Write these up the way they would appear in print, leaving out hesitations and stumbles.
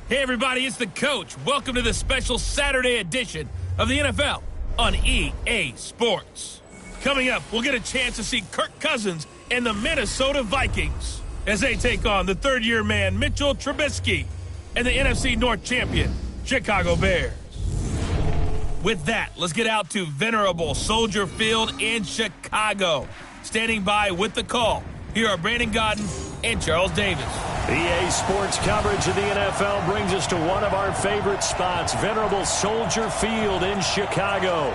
Hey everybody, it's the coach. Welcome to the special Saturday edition of the NFL on EA Sports. Coming up, we'll get a chance to see Kirk Cousins and the Minnesota Vikings as they take on the third-year man Mitchell Trubisky and the NFC North champion Chicago Bears. With that, let's get out to venerable Soldier Field in Chicago. Standing by with the call, here are Brandon Godden and Charles Davis. EA Sports coverage of the NFL brings us to one of our favorite spots, venerable Soldier Field in Chicago.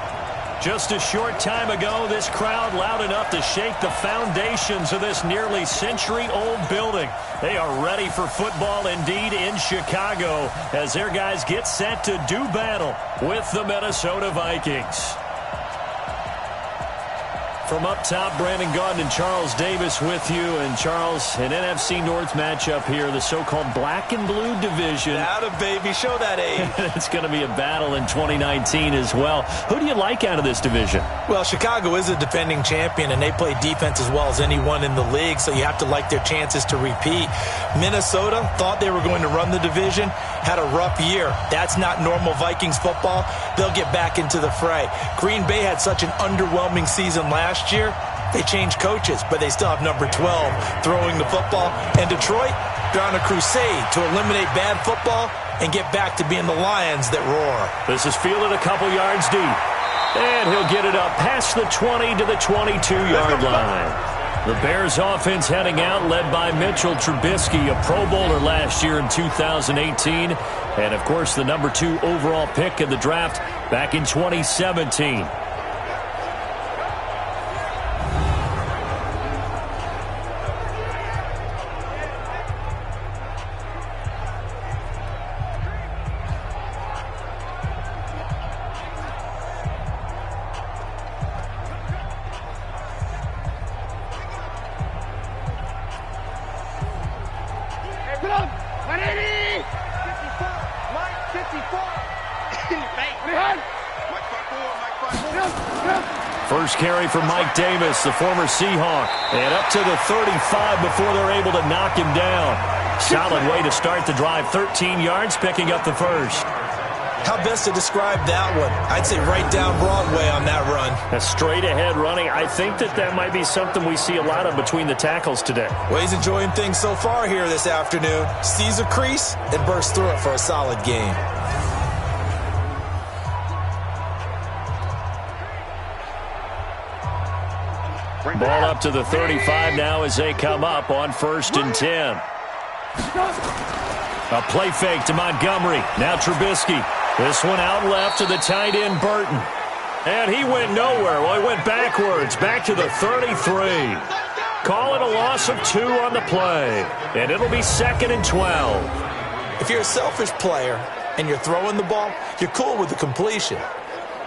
Just a short time ago, this crowd loud enough to shake the foundations of this nearly century-old building. They are ready for football indeed in Chicago as their guys get set to do battle with the Minnesota Vikings. From up top, Brandon Gaudin and Charles Davis with you. And Charles, an NFC North matchup here, the so-called black and blue division. Atta baby, show that age. It's going to be a battle in 2019 as well. Who do you like out of this division? Well, Chicago is a defending champion, and they play defense as well as anyone in the league, so you have to like their chances to repeat. Minnesota thought they were going to run the division, had a rough year. That's not normal Vikings football. They'll get back into the fray. Green Bay had such an underwhelming season last year. They changed coaches, but they still have number 12 throwing the football. And Detroit, they're on a crusade to eliminate bad football and get back to being the Lions that roar. This is fielded a couple yards deep. And he'll get it up past the 20 to the 22-yard line. The Bears offense heading out, led by Mitchell Trubisky, a Pro Bowler last year in 2018. And, of course, the number 2 overall pick in the draft back in 2017. First carry for Mike Davis, the former Seahawk, and up to the 35 before they're able to knock him down. Solid way to start the drive, 13 yards, picking up the first. How best to describe that one? I'd say right down Broadway on that run. A straight-ahead running. I think that might be something we see a lot of between the tackles today. Well, he's enjoying things so far here this afternoon. Sees a crease and bursts through it for a solid game. Ball up to the 35 now as they come up on 1st and 10. A play fake to Montgomery. Now Trubisky. This one out left to the tight end Burton. And he went nowhere. Well, he went backwards. Back to the 33. Call it a loss of 2 on the play. And it'll be 2nd and 12. If you're a selfish player and you're throwing the ball, you're cool with the completion.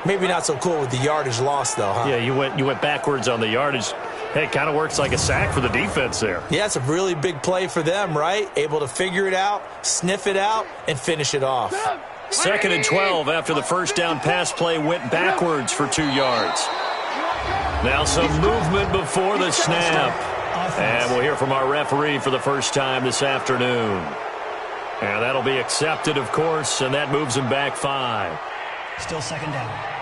Maybe not so cool with the yardage loss, though, huh? Yeah, you went backwards on the yardage. Hey, it kind of works like a sack for the defense there. Yeah, it's a really big play for them, right? Able to figure it out, sniff it out, and finish it off. 2nd and 12 after the first down pass play went backwards for 2 yards. Now some movement before the snap. And we'll hear from our referee for the first time this afternoon. And that'll be accepted, of course, and that moves him back 5. Still 2nd down.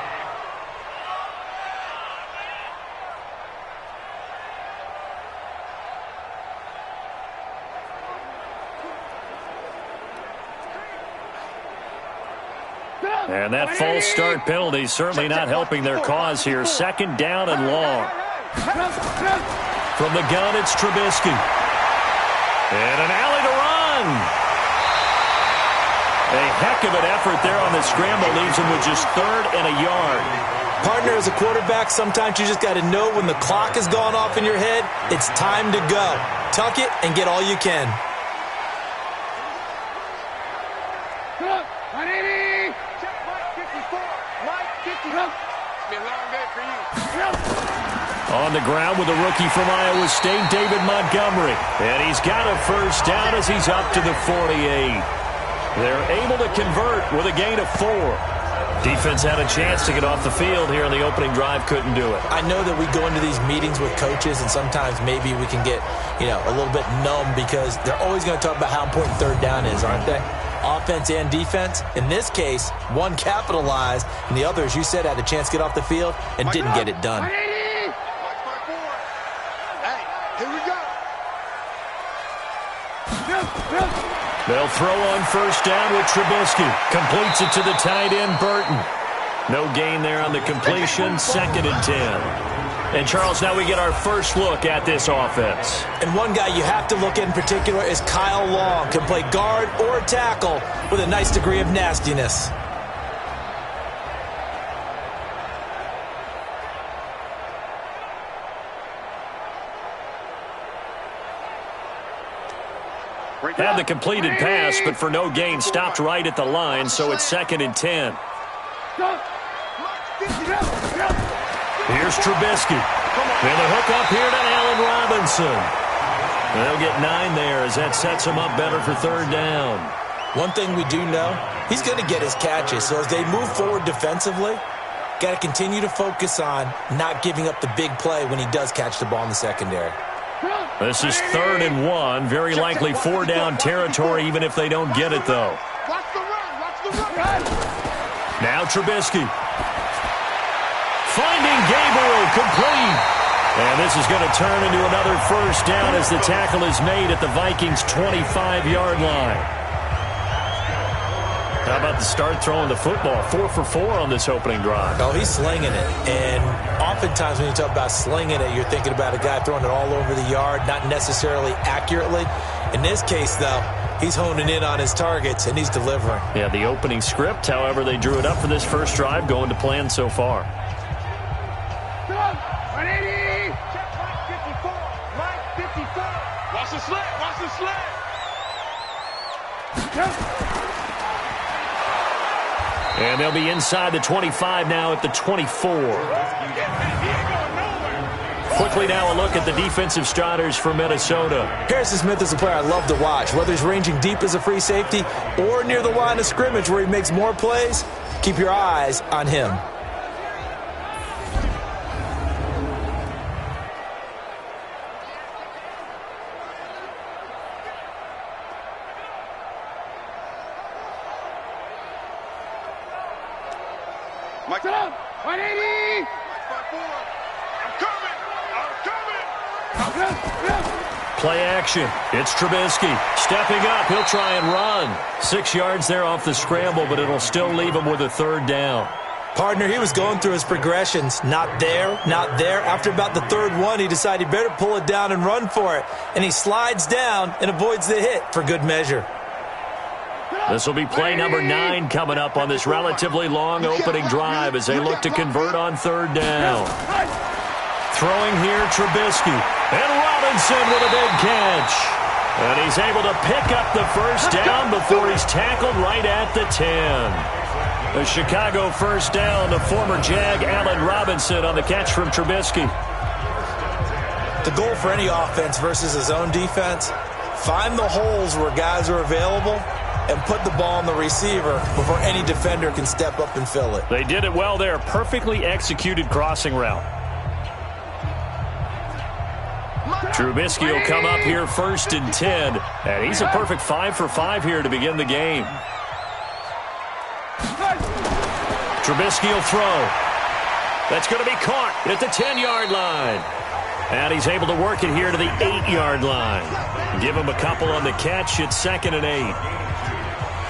And that false start penalty certainly not helping their cause here. 2nd down and long. From the gun, it's Trubisky. And an alley to run. A heck of an effort there on the scramble leaves him with just 3rd and a yard. Partner, as a quarterback, sometimes you just got to know when the clock has gone off in your head, it's time to go. Tuck it and get all you can. On the ground with a rookie from Iowa State, David Montgomery. And he's got a first down as he's up to the 48. They're able to convert with a gain of 4. Defense had a chance to get off the field here in the opening drive, couldn't do it. I know that we go into these meetings with coaches, and sometimes maybe we can get, a little bit numb because they're always going to talk about how important 3rd down is, aren't they? offense and defense. In this case, one capitalized, and the other, as you said, had a chance to get off the field and didn't get it done. They'll throw on first down with Trubisky. Completes it to the tight end, Burton. No gain there on the completion. 2nd and 10. And, Charles, now we get our first look at this offense. And one guy you have to look at in particular is Kyle Long. Can play guard or tackle with a nice degree of nastiness. Had the completed pass, but for no gain, stopped right at the line, so it's 2nd and 10. Here's Trubisky. And the hook up here to Allen Robinson. They'll get 9 there as that sets him up better for 3rd down. One thing we do know, he's going to get his catches. So as they move forward defensively, got to continue to focus on not giving up the big play when he does catch the ball in the secondary. This is 3rd and 1. Very likely 4-down territory, even if they don't get it, though. Now Trubisky. Finding Gabriel, complete. And this is going to turn into another 1st down as the tackle is made at the Vikings' 25-yard line. How about the start throwing the football? 4 for 4 on this opening drive. Oh, he's slinging it. And oftentimes when you talk about slinging it, you're thinking about a guy throwing it all over the yard, not necessarily accurately. In this case, though, he's honing in on his targets, and he's delivering. Yeah, the opening script, however, they drew it up for this first drive, going to plan so far. Watch the slant. Watch the slant. And they'll be inside the 25 now at the 24. Quickly now a look at the defensive starters for Minnesota. Harrison Smith is a player I love to watch. Whether he's ranging deep as a free safety or near the line of scrimmage where he makes more plays, keep your eyes on him. Mike up. 180. I'm coming. Play action. It's Trubisky. Stepping up. He'll try and run. 6 yards there off the scramble, but it'll still leave him with a 3rd down. Partner, he was going through his progressions. Not there, not there. After about the 3rd one, he decided he better pull it down and run for it. And he slides down and avoids the hit for good measure. This will be play number 9 coming up on this relatively long opening drive as they look to convert on 3rd down. Throwing here, Trubisky. And Robinson with a big catch. And he's able to pick up the 1st down before he's tackled right at the 10. The Chicago 1st down to former Jag Allen Robinson on the catch from Trubisky. The goal for any offense versus his own defense, find the holes where guys are available and put the ball on the receiver before any defender can step up and fill it. They did it well there. Perfectly executed crossing route. Trubisky will come up here 1st and 10. And he's a perfect 5 for 5 here to begin the game. Trubisky will throw. That's going to be caught at the 10-yard line. And he's able to work it here to the 8-yard line. Give him a couple on the catch. It's 2nd and 8.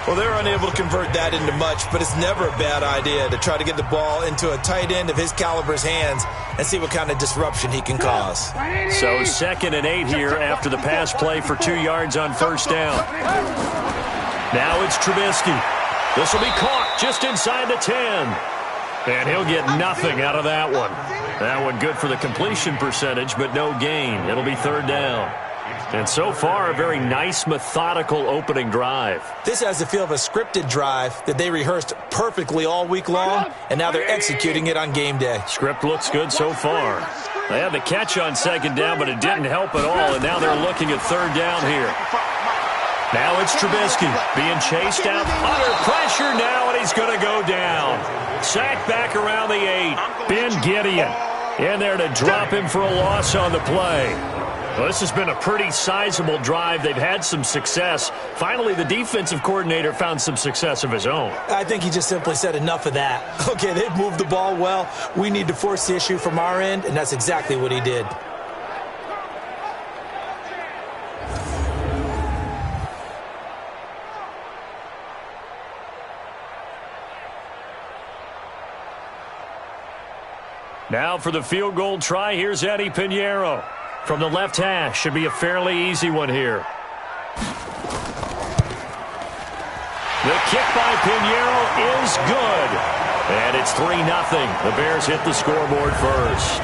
Well, they're unable to convert that into much, but it's never a bad idea to try to get the ball into a tight end of his caliber's hands and see what kind of disruption he can cause. So 2nd and 8 here after the pass play for 2 yards on 1st down. Now it's Trubisky. This will be caught just inside the 10. And he'll get nothing out of that one. That one good for the completion percentage, but no gain. It'll be 3rd down. And so far, a very nice, methodical opening drive. This has the feel of a scripted drive that they rehearsed perfectly all week long, and now they're executing it on game day. Script looks good so far. They had the catch on 2nd down, but it didn't help at all, and now they're looking at 3rd down here. Now it's Trubisky being chased out under pressure now, and he's going to go down. Sacked back around the 8. Ben Gideon in there to drop him for a loss on the play. Well, this has been a pretty sizable drive. They've had some success. Finally, the defensive coordinator found some success of his own. I think he just simply said enough of that. Okay, they've moved the ball well. We need to force the issue from our end, and that's exactly what he did. Now for the field goal try, here's Eddie Pinheiro. From the left hash, should be a fairly easy one here. The kick by Pinheiro is good. And it's 3-0. The Bears hit the scoreboard first.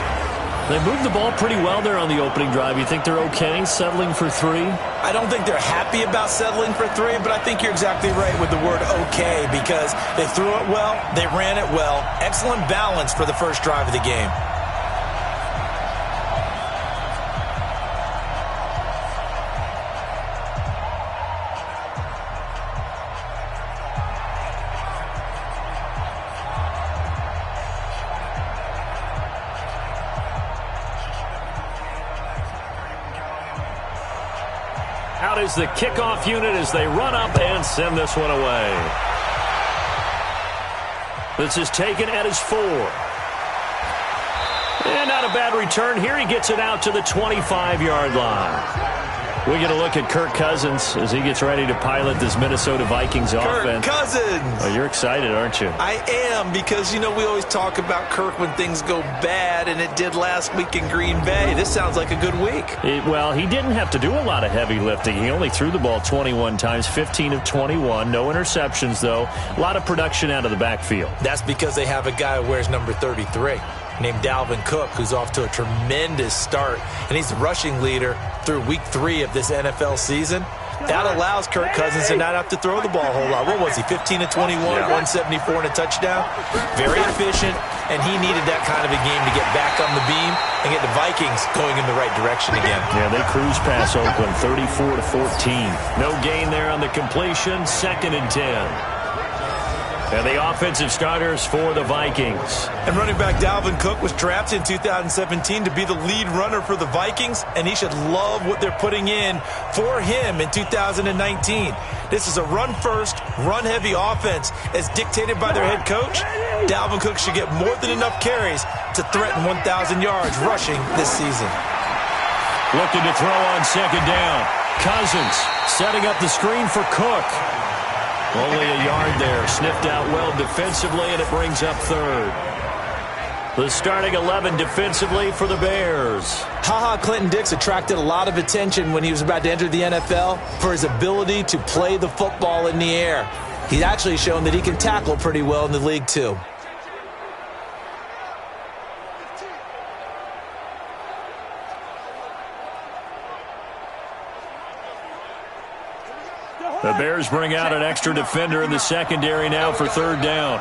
They moved the ball pretty well there on the opening drive. You think they're okay settling for 3? I don't think they're happy about settling for 3, but I think you're exactly right with the word okay, because they threw it well, they ran it well. Excellent balance for the first drive of the game. Out is the kickoff unit as they run up and send this one away. This is taken at his 4. And not a bad return here. He gets it out to the 25-yard line. We get a look at Kirk Cousins as he gets ready to pilot this Minnesota Vikings offense. Kirk Cousins! Oh, you're excited, aren't you? I am, because, you know, we always talk about Kirk when things go bad, and it did last week in Green Bay. This sounds like a good week. Well, he didn't have to do a lot of heavy lifting. He only threw the ball 21 times, 15 of 21. No interceptions, though. A lot of production out of the backfield. That's because they have a guy who wears number 33. Named Dalvin Cook, who's off to a tremendous start, and he's the rushing leader through week 3 of this NFL season. That allows Kirk Cousins to not have to throw the ball a whole lot. What was he, 15 of 21, 174 and a touchdown? Very efficient, and he needed that kind of a game to get back on the beam and get the Vikings going in the right direction again. Yeah, they cruise past Oakland 34-14. No gain there on the completion, 2nd and 10. And the offensive starters for the Vikings. And running back Dalvin Cook was drafted in 2017 to be the lead runner for the Vikings, and he should love what they're putting in for him in 2019. This is a run-first, run-heavy offense as dictated by their head coach. Dalvin Cook should get more than enough carries to threaten 1,000 yards rushing this season. Looking to throw on 2nd down. Cousins setting up the screen for Cook. Only a yard there. Sniffed out well defensively, and it brings up 3rd. The starting 11 defensively for the Bears. Clinton-Dix attracted a lot of attention when he was about to enter the NFL for his ability to play the football in the air. He's actually shown that he can tackle pretty well in the league, too. The Bears bring out an extra defender in the secondary now for 3rd down.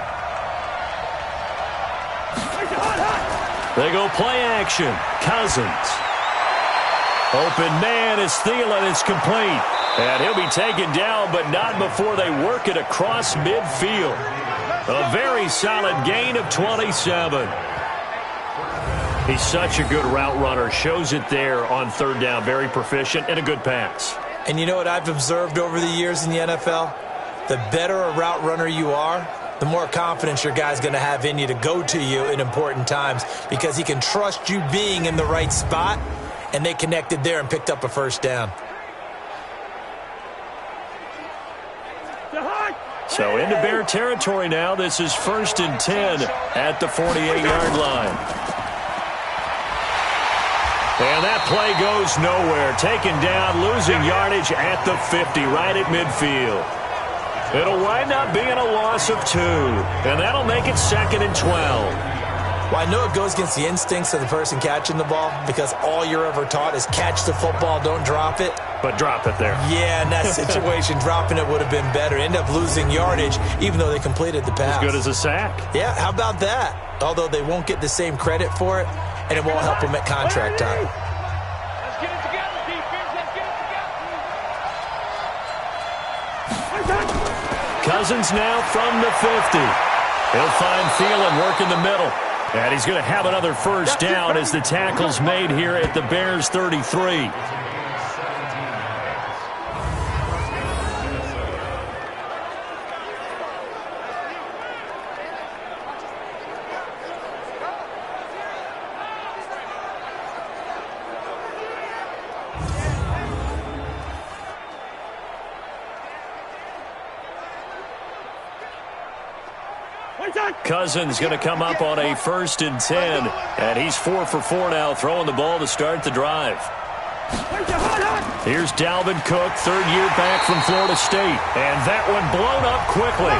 They go play action. Cousins. Open man is Thielen. It's complete. And he'll be taken down, but not before they work it across midfield. A very solid gain of 27. He's such a good route runner. Shows it there on 3rd down. Very proficient and a good pass. And you know what I've observed over the years in the NFL? The better a route runner you are, the more confidence your guy's going to have in you to go to you in important times, because he can trust you being in the right spot, and they connected there and picked up a 1st down. So into Bear territory now. This is 1st and 10 at the 48-yard line. And that play goes nowhere. Taken down, losing yardage at the 50, right at midfield. It'll wind up being a loss of 2. And that'll make it 2nd and 12. Well, I know it goes against the instincts of the person catching the ball, because all you're ever taught is catch the football, don't drop it. But drop it there. Yeah, in that situation, dropping it would have been better. End up losing yardage, even though they completed the pass. As good as a sack. Yeah, how about that? Although they won't get the same credit for it, and it won't help them at contract time. Let's get it together, defense. Let's get it together. Cousins now from the 50. He'll find Thielen working the middle. And he's going to have another first down as the tackle's made here at the Bears 33. Cousins going to come up on a 1st and 10. And he's 4 for 4 now, throwing the ball to start the drive. Here's Dalvin Cook, 3rd year back from Florida State. And that one blown up quickly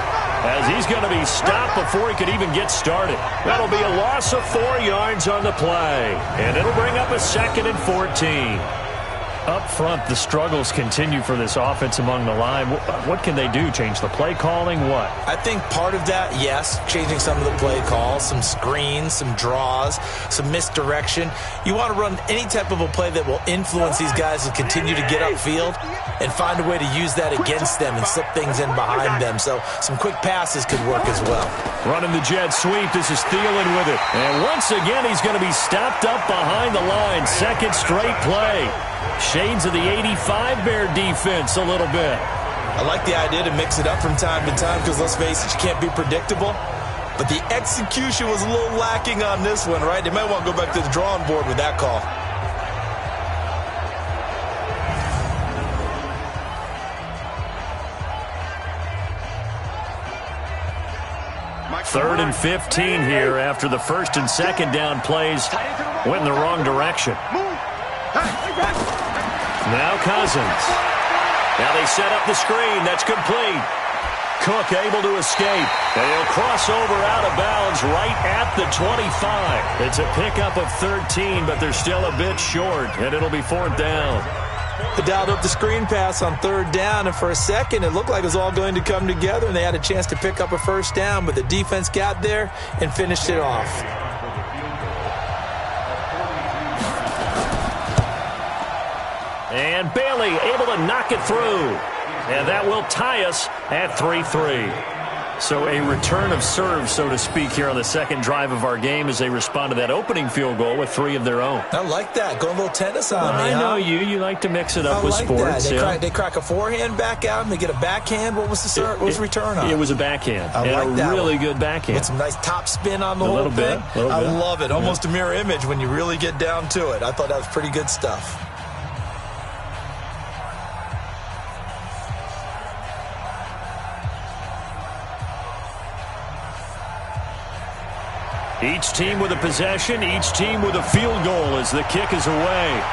as he's going to be stopped before he could even get started. That'll be a loss of 4 yards on the play. And it'll bring up a 2nd and 14. Up front, the struggles continue for this offense among the line. What can they do? Change the play calling? What? I think part of that, yes, changing some of the play calls, some screens, some draws, some misdirection. You want to run any type of a play that will influence these guys to continue to get upfield and find a way to use that against them and slip things in behind them. So some quick passes could work as well. Running the jet sweep. This is Thielen with it. And once again, he's going to be stopped up behind the line. 2nd straight play. Shades of the 85 Bear defense a little bit. I like the idea to mix it up from time to time because, let's face it, you can't be predictable. But the execution was a little lacking on this one, right? They might want to go back to the drawing board with that call. Third and 15 here after the 1st and 2nd down plays went in the wrong direction. Now Cousins. Now they set up the screen. That's complete. Cook able to escape. And he'll cross over out of bounds right at the 25. It's a pickup of 13, but they're still a bit short, and it'll be 4th down. They dialed up the screen pass on 3rd down, and for a second it looked like it was all going to come together, and they had a chance to pick up a 1st down, but the defense got there and finished it off. And Bailey able to knock it through. And that will tie us at 3-3. So a return of serve, so to speak, here on the 2nd drive of our game as they respond to that opening field goal with 3 of their own. I like that. Going a little tennis on me, I know you. You like to mix it up with sports. They crack a forehand back out and they get a backhand. What was the return on? It was a backhand. I like that really one. Good backhand. With some nice top spin on the whole little thing. Bit. I love it. Almost a mirror image when you really get down to it. I thought that was pretty good stuff. Each team with a possession, each team with a field goal as the kick is away.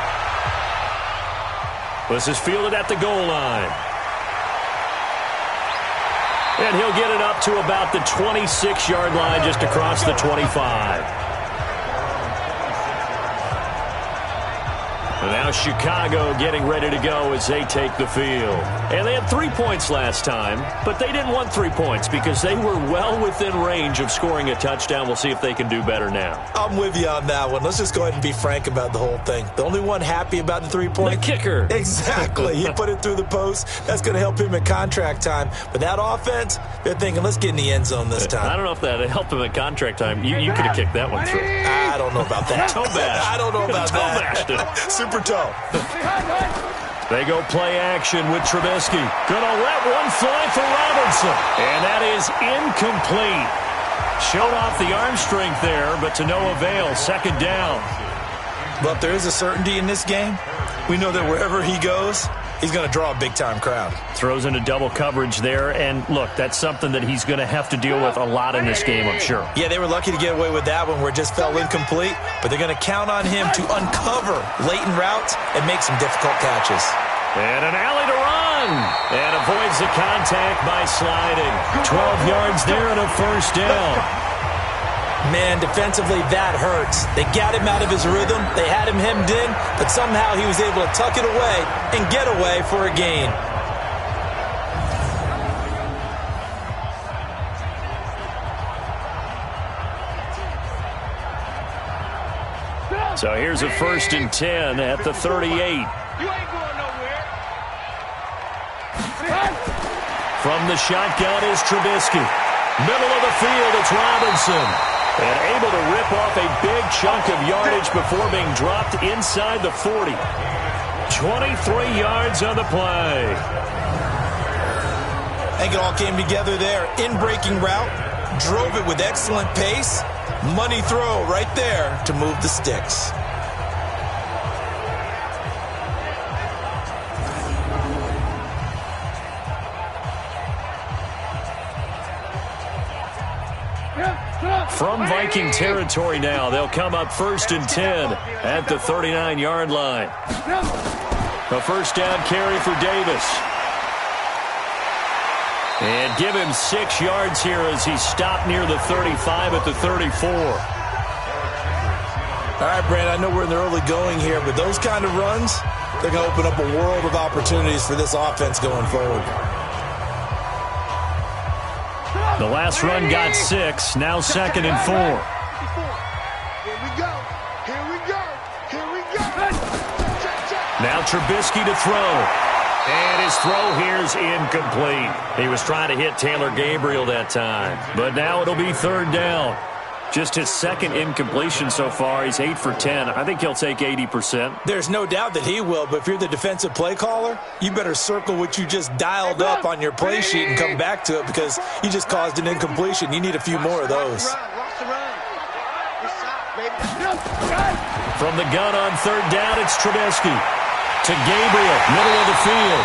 This is fielded at the goal line. And he'll get it up to about the 26-yard line just across the 25. And now Chicago getting ready to go as they take the field. And they had 3 points last time, but they didn't want 3 points because they were well within range of scoring a touchdown. We'll see if they can do better now. I'm with you on that one. Let's just go ahead and be frank about the whole thing. The only one happy about the 3-point? The kicker. Exactly. He put it through the post. That's going to help him at contract time. But that offense, they're thinking, let's get in the end zone this time. I don't know if that helped him at contract time. You could have kicked that one through. I don't know about that. Toe bash. I don't know about toe that. Bashed. Super toe. They go play action with Trubisky. Gonna let one fly for Robinson. And that is incomplete. Showed off the arm strength there, but to no avail. 2nd down. But there is a certainty in this game. We know that wherever he goes, he's going to draw a big-time crowd. Throws into double coverage there. And, look, that's something that he's going to have to deal with a lot in this game, I'm sure. Yeah, they were lucky to get away with that one where it just fell incomplete. But they're going to count on him to uncover latent routes and make some difficult catches. And an alley to run. And avoids the contact by sliding. 12 yards there and a 1st down. Man, defensively, that hurts. They got him out of his rhythm. They had him hemmed in, but somehow he was able to tuck it away and get away for a gain. So here's a 1st and 10 at the 38. You ain't going nowhere. From the shotgun is Trubisky. Middle of the field, it's Robinson. And able to rip off a big chunk of yardage before being dropped inside the 40. 23 yards on the play. I think it all came together there. In-breaking route, drove it with excellent pace. Money throw right there to move the sticks. From Viking territory now, they'll come up 1st and 10 at the 39-yard line. A first down carry for Davis. And give him 6 yards here as he stopped near the 35 at the 34. All right, Brand, I know we're in the early going here, but those kind of runs, they're going to open up a world of opportunities for this offense going forward. The last run got 6, now 2nd and 4. Here we go. Here we go. Here we go. Now Trubisky to throw. And his throw here is incomplete. He was trying to hit Taylor Gabriel that time. But now it'll be 3rd down. Just his 2nd incompletion so far. He's 8 for 10. I think he'll take 80%. There's no doubt that he will, but if you're the defensive play caller, you better circle what you just dialed up on your play sheet and come back to it because you just caused an incompletion. You need a few more of those. From the gun on 3rd down, it's Trubisky. To Gabriel, middle of the field.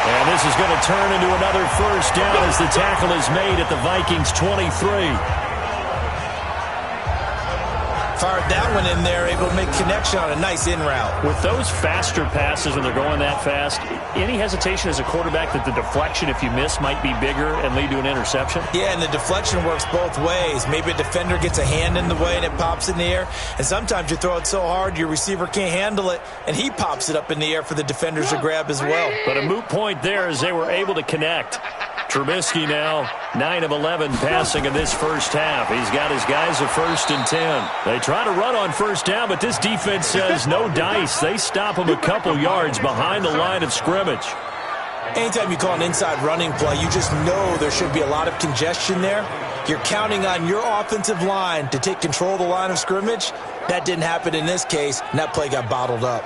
And this is going to turn into another first down as the tackle is made at the Vikings 23. Fired that one in there, able to make connection on a nice in route. With those faster passes when they're going that fast, any hesitation as a quarterback that the deflection, if you miss, might be bigger and lead to an interception? Yeah, and the deflection works both ways. Maybe a defender gets a hand in the way and it pops in the air. And sometimes you throw it so hard your receiver can't handle it, and he pops it up in the air for the defenders to grab as well. But a moot point there as they were able to connect. Trubisky now 9 of 11 passing in this first half. He's got his guys a 1st and 10. They try to run on 1st down, but this defense says no dice. They stop him a couple yards behind the line of scrimmage. Anytime you call an inside running play, you just know there should be a lot of congestion there. You're counting on your offensive line to take control of the line of scrimmage. That didn't happen in this case, and that play got bottled up.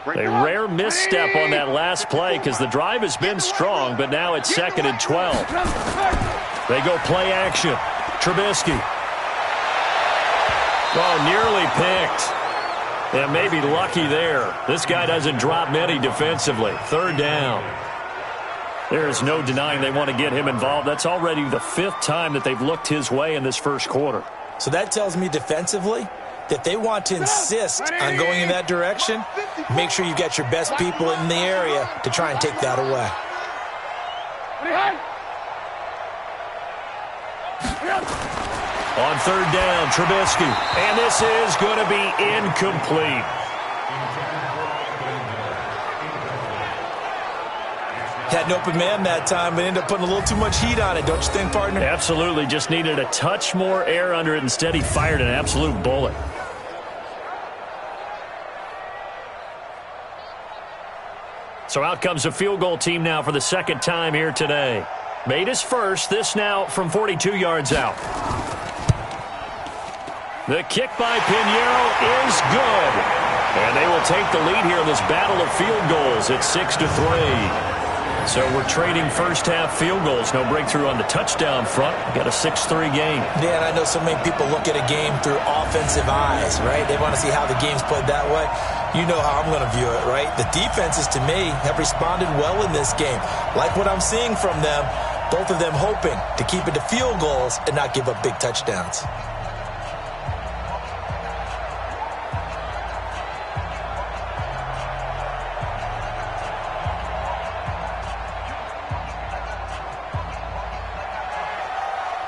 A rare misstep on that last play because the drive has been strong, but now it's 2nd and 12. They go play action. Trubisky. Oh, nearly picked. And maybe lucky there. This guy doesn't drop many defensively. 3rd down. There is no denying they want to get him involved. That's already the 5th time that they've looked his way in this first quarter. So that tells me defensively that they want to insist on going in that direction. Make sure you get your best people in the area to try and take that away. On 3rd down, Trubisky. And this is going to be incomplete. Had an open man that time, but ended up putting a little too much heat on it, don't you think, partner? Absolutely. Just needed a touch more air under it. Instead, he fired an absolute bullet. So out comes a field goal team now for the 2nd time here today. Made his first. This now from 42 yards out. The kick by Pinheiro is good. And they will take the lead here in this battle of field goals at 6-3. So we're trading first-half field goals. No breakthrough on the touchdown front. Got a 6-3 game. Yeah, and I know so many people look at a game through offensive eyes, right? They want to see how the game's played that way. You know how I'm going to view it, right? The defenses, to me, have responded well in this game. Like what I'm seeing from them, both of them hoping to keep it to field goals and not give up big touchdowns.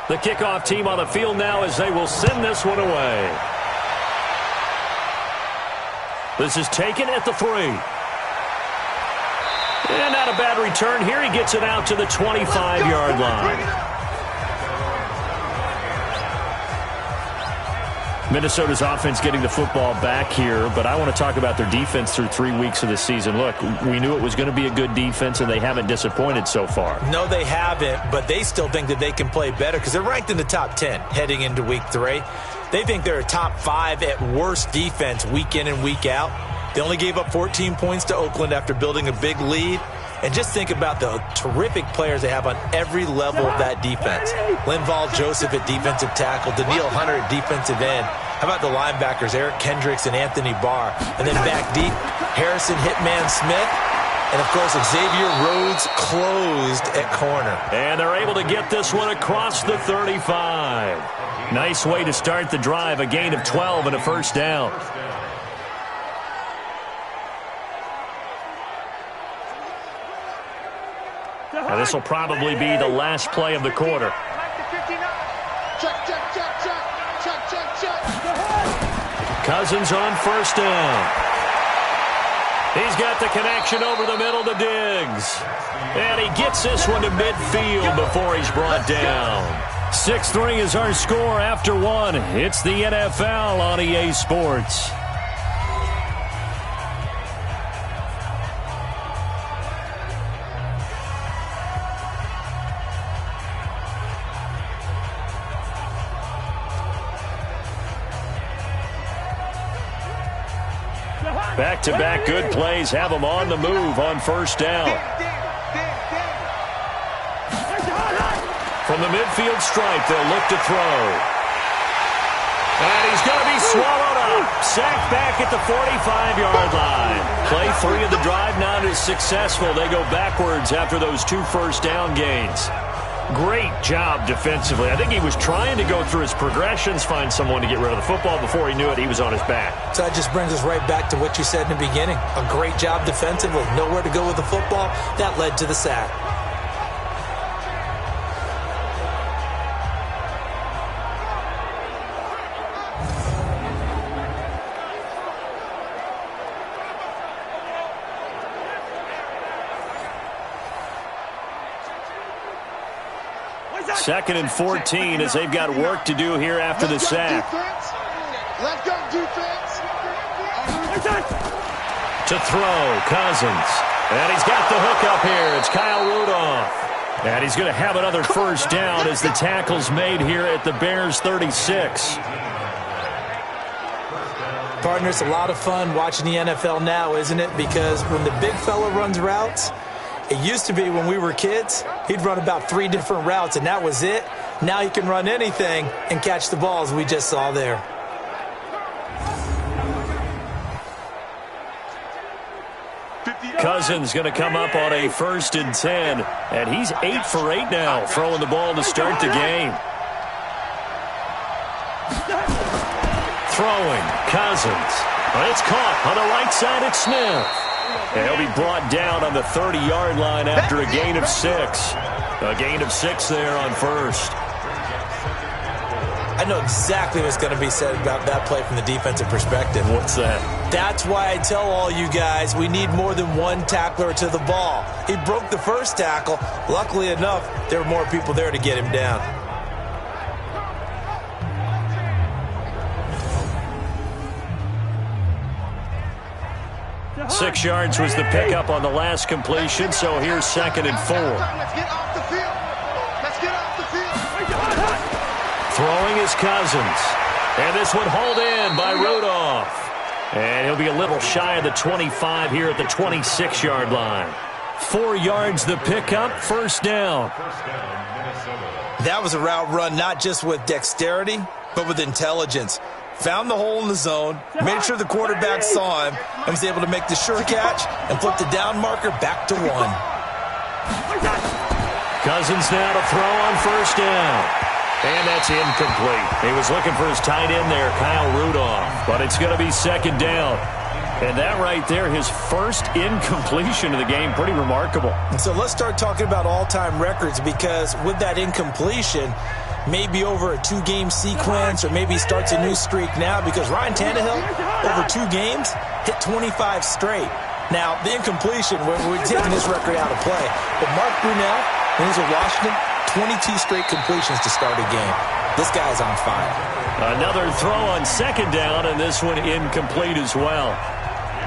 The kickoff team on the field now as they will send this one away. This is taken at the 3. And not a bad return here. He gets it out to the 25-yard line. Minnesota's offense getting the football back here, but I want to talk about their defense through 3 weeks of the season. Look, we knew it was going to be a good defense, and they haven't disappointed so far. No, they haven't, but they still think that they can play better because they're ranked in the top 10 heading into week 3. They think they're a top 5 at worst defense week in and week out. They only gave up 14 points to Oakland after building a big lead. And just think about the terrific players they have on every level of that defense. Linval Joseph at defensive tackle, Daniil Hunter at defensive end. How about the linebackers, Eric Kendricks and Anthony Barr? And then back deep, Harrison Hitman Smith. And, of course, Xavier Rhodes closed at corner. And they're able to get this one across the 35. Nice way to start the drive, a gain of 12 and a first down. Now this will probably be the last play of the quarter. Cousins on first down. He's got the connection over the middle to Diggs. And he gets this one to midfield before he's brought down. 6-3 is our score after 1. It's the NFL on EA Sports. Back-to-back good plays have them on the move on first down. From the midfield stripe, they'll look to throw. And he's going to be swallowed up. Sacked back at the 45-yard line. Play 3 of the drive not as successful. They go backwards after those 2 first down gains. Great job defensively. I think he was trying to go through his progressions, find someone to get rid of the football. Before he knew it, he was on his back. So that just brings us right back to what you said in the beginning. A great job defensively. Nowhere to go with the football. That led to the sack. Second and 14 as they've got work to do here after the sack. Let's go, defense. To throw, Cousins. And he's got the hook up here. It's Kyle Rudolph. And he's going to have another first down as the tackle's made here at the Bears' 36. Partner, it's a lot of fun watching the NFL now, isn't it? Because when the big fella runs routes, it used to be when we were kids, he'd run about 3 different routes, and that was it. Now he can run anything and catch the ball, as we just saw there. Cousins going to come up on a 1st and 10, and he's 8 for 8 now, throwing the ball to start the game. Throwing, Cousins. Well, it's caught on the right side at Smith. And he'll be brought down on the 30-yard line after a gain of 6. A gain of 6 there on first. I know exactly what's going to be said about that play from the defensive perspective. What's that? That's why I tell all you guys we need more than one tackler to the ball. He broke the first tackle. Luckily enough, there were more people there to get him down. Six yards was the pickup on the last completion, so here's 2nd and 4. Let's get off the field. Let's get off the field. Throwing is Cousins. And this one hauled in by Rudolph. And he'll be a little shy of the 25 here at the 26-yard line. 4 yards the pickup, first down. That was a route run not just with dexterity, but with intelligence. Found the hole in the zone, made sure the quarterback saw him, and was able to make the sure catch and flip the down marker back to 1. Cousins now to throw on first down. And that's incomplete. He was looking for his tight end there, Kyle Rudolph. But it's going to be 2nd down. And that right there, his first incompletion of the game, pretty remarkable. So let's start talking about all-time records, because with that incompletion, maybe over a 2-game sequence, or maybe he starts a new streak now, because Ryan Tannehill, over 2 games, hit 25 straight. Now, the incompletion, we're taking this record out of play. But Mark Brunell, when he was at Washington, 22 straight completions to start a game. This guy's on fire. Another throw on second down, and this one incomplete as well.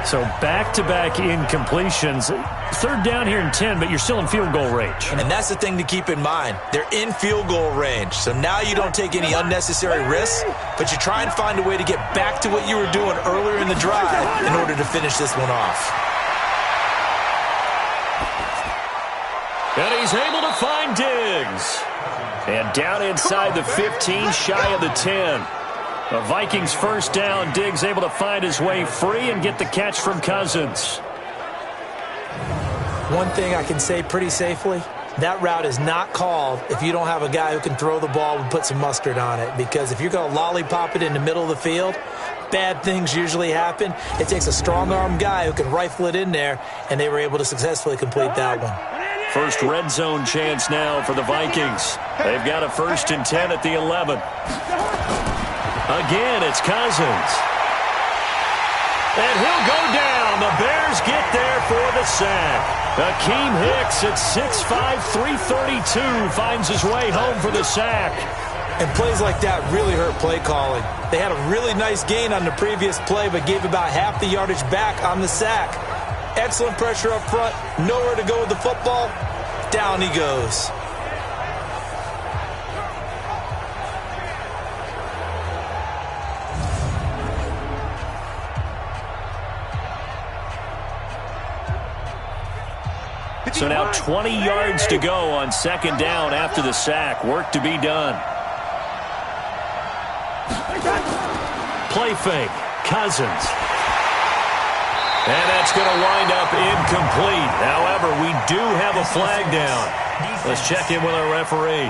So back-to-back incompletions. Third down here in 10, but you're still in field goal range. And that's the thing to keep in mind. They're in field goal range. So now you don't take any unnecessary risks, but you try and find a way to get back to what you were doing earlier in the drive in order to finish this one off. And he's able to find Diggs. And down inside the 15, shy of the 10. The Vikings first down. Diggs able to find his way free and get the catch from Cousins. One thing I can say pretty safely, that route is not called if you don't have a guy who can throw the ball and put some mustard on it. Because if you're going to lollipop it in the middle of the field, bad things usually happen. It takes a strong-arm guy who can rifle it in there, and they were able to successfully complete that one. First red zone chance now for the Vikings. They've got a 1st and 10 at the 11. Again, it's Cousins. And he'll go down. The Bears get there for the sack. Akeem Hicks at 6'5", 332 finds his way home for the sack. And plays like that really hurt play calling. They had a really nice gain on the previous play, but gave about half the yardage back on the sack. Excellent pressure up front. Nowhere to go with the football. Down he goes. So now 20 yards to go on second down after the sack. Work to be done. Play fake. Cousins. And that's going to wind up incomplete. However, we do have a flag down. Let's check in with our referee.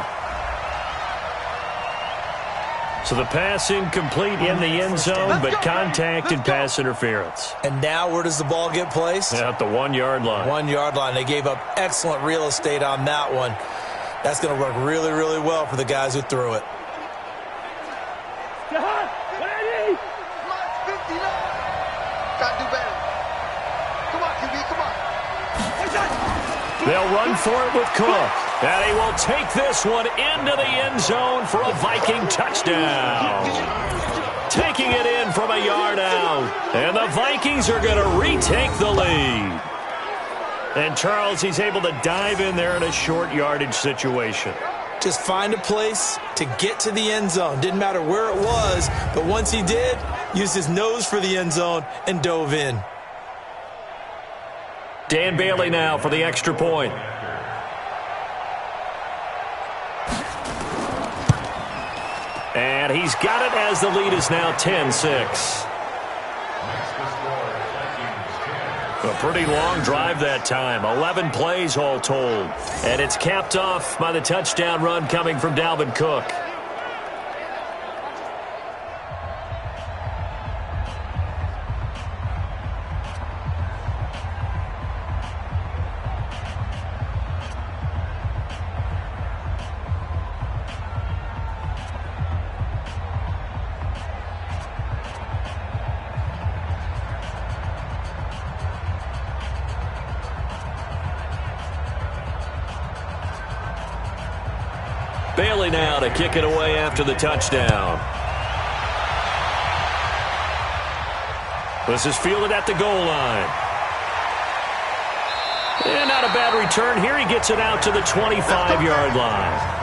So the pass incomplete in the end zone, but contact and pass interference. And now where does the ball get placed? At the 1 yard line. 1 yard line. They gave up excellent real estate on that one. That's going to work really, really well for the guys who threw it. They'll run for it with Cook. And he will take this one into the end zone for a Viking touchdown. Taking it in from a yard out. And the Vikings are going to retake the lead. And Charles, he's able to dive in there in a short yardage situation. Just find a place to get to the end zone. Didn't matter where it was, but once he did, used his nose for the end zone and dove in. Dan Bailey now for the extra point. And he's got it as the lead is now 10-6. A pretty long drive that time. 11 plays all told. And it's capped off by the touchdown run coming from Dalvin Cook. Bailey now to kick it away after the touchdown. This is fielded at the goal line. And not a bad return here. He gets it out to the 25-yard line.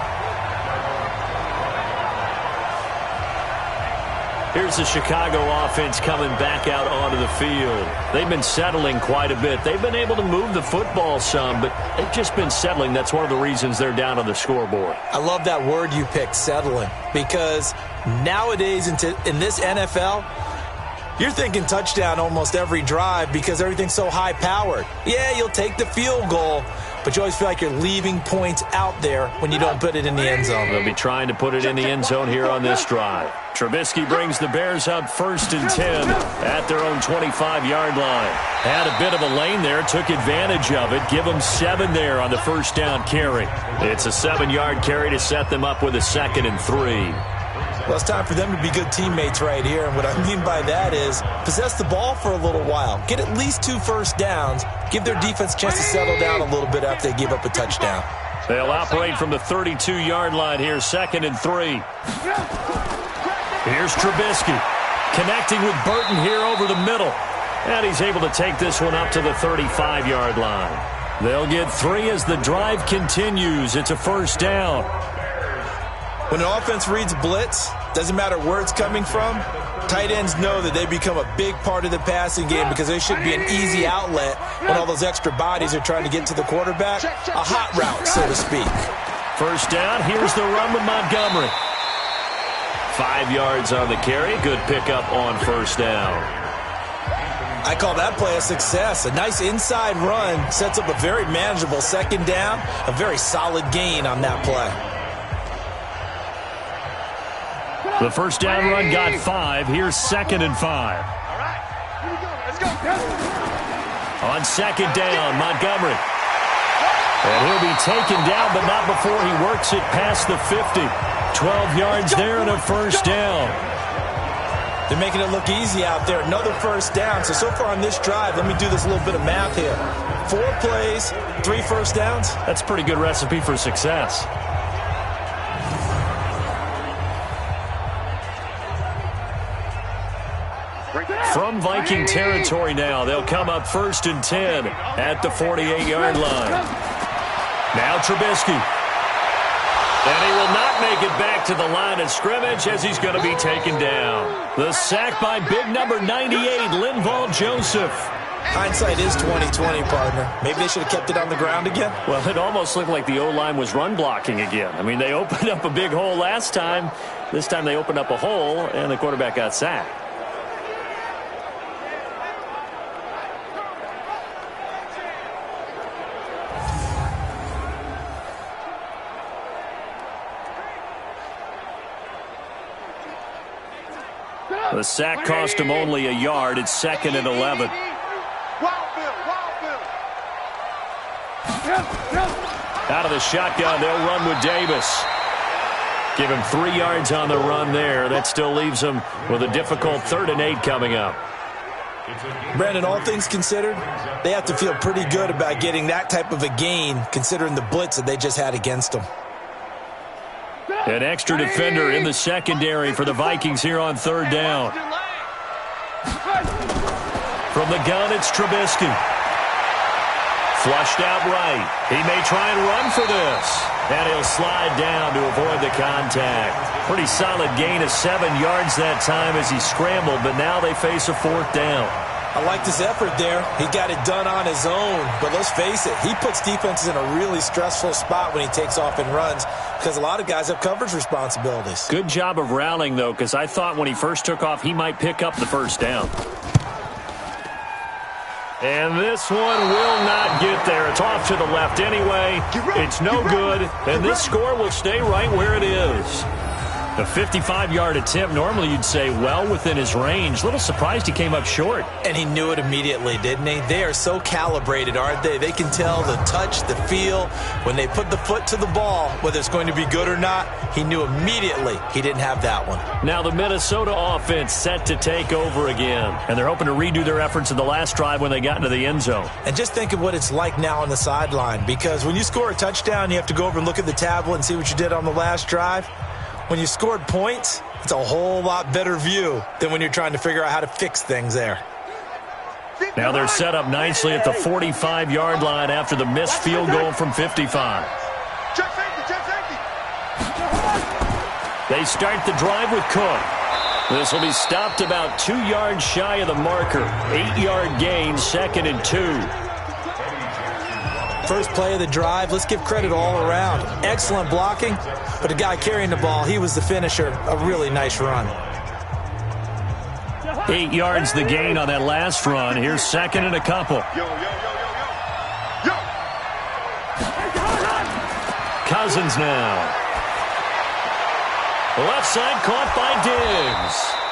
Here's the Chicago offense coming back out onto the field. They've been settling quite a bit. They've been able to move the football some, but they've just been settling. That's one of the reasons they're down on the scoreboard. I love that word you picked, settling, because nowadays in this NFL, you're thinking touchdown almost every drive because everything's so high-powered. Yeah, you'll take the field goal, but you always feel like you're leaving points out there when you don't put it in the end zone. They'll be trying to put it in the end zone here on this drive. Trubisky brings the Bears up 1st and 10 at their own 25-yard line. Had a bit of a lane there, took advantage of it. Give them 7 there on the first down carry. It's a 7-yard carry to set them up with a 2nd and 3. Well, it's time for them to be good teammates right here. And what I mean by that is possess the ball for a little while. Get at least 2 first downs. Give their defense a chance to settle down a little bit after they give up a touchdown. They'll operate from the 32-yard line here, 2nd and 3. Here's Trubisky connecting with Burton here over the middle. And he's able to take this one up to the 35-yard line. They'll get 3 as the drive continues. It's a 1st down. When an offense reads blitz, doesn't matter where it's coming from, tight ends know that they become a big part of the passing game because they should be an easy outlet when all those extra bodies are trying to get to the quarterback. A hot route, so to speak. 1st down. Here's the run with Montgomery. 5 yards on the carry. Good pickup on 1st down. I call that play a success. A nice inside run sets up a very manageable 2nd down. A very solid gain on that play. The 1st down run got 5. Here's 2nd and 5. All right, here we go. Let's go. On 2nd down, Montgomery. And he'll be taken down, but not before he works it past the 50. 12 yards there and a 1st down. They're making it look easy out there. Another 1st down. So far on this drive, let me do this little bit of math here. 4 plays, 3 1st downs. That's a pretty good recipe for success. From Viking territory now, they'll come up 1st and 10 at the 48-yard line. Now Trubisky. And he will not make it back to the line of scrimmage as he's going to be taken down. The sack by big number 98, Linval Joseph. Hindsight is 20/20, partner. Maybe they should have kept it on the ground again. Well, it almost looked like the O-line was run blocking again. I mean, they opened up a big hole last time. This time they opened up a hole, and the quarterback got sacked. The sack cost him only a yard. It's 2nd and 11. Out of the shotgun, they'll run with Davis. Give him 3 yards on the run there. That still leaves him with a difficult 3rd and 8 coming up. Brandon, all things considered, they have to feel pretty good about getting that type of a gain considering the blitz that they just had against them. An extra defender in the secondary for the Vikings here on 3rd down. From the gun, it's Trubisky. Flushed out right. He may try and run for this. And he'll slide down to avoid the contact. Pretty solid gain of 7 yards that time as he scrambled, but now they face a 4th down. I like this effort there. He got it done on his own. But let's face it, he puts defenses in a really stressful spot when he takes off and runs because a lot of guys have coverage responsibilities. Good job of rallying, though, because I thought when he first took off, he might pick up the 1st down. And this one will not get there. It's off to the left anyway. It's no good, and this score will stay right where it is. A 55-yard attempt, normally you'd say well within his range. Little surprised he came up short. And he knew it immediately, didn't he? They are so calibrated, aren't they? They can tell the touch, the feel. When they put the foot to the ball, whether it's going to be good or not, he knew immediately he didn't have that one. Now the Minnesota offense set to take over again. And they're hoping to redo their efforts in the last drive when they got into the end zone. And just think of what it's like now on the sideline. Because when you score a touchdown, you have to go over and look at the tablet and see what you did on the last drive. When you scored points, it's a whole lot better view than when you're trying to figure out how to fix things there. Now they're set up nicely at the 45-yard line after the missed field goal from 55. They start the drive with Cook. This will be stopped about 2 yards shy of the marker. 8-yard gain, 2nd and 2. First play of the drive, let's give credit all around. Excellent blocking, but the guy carrying the ball, he was the finisher. A really nice run. 8 yards the gain on that last run. Here's 2nd and a couple. Cousins now. Left side caught by Diggs.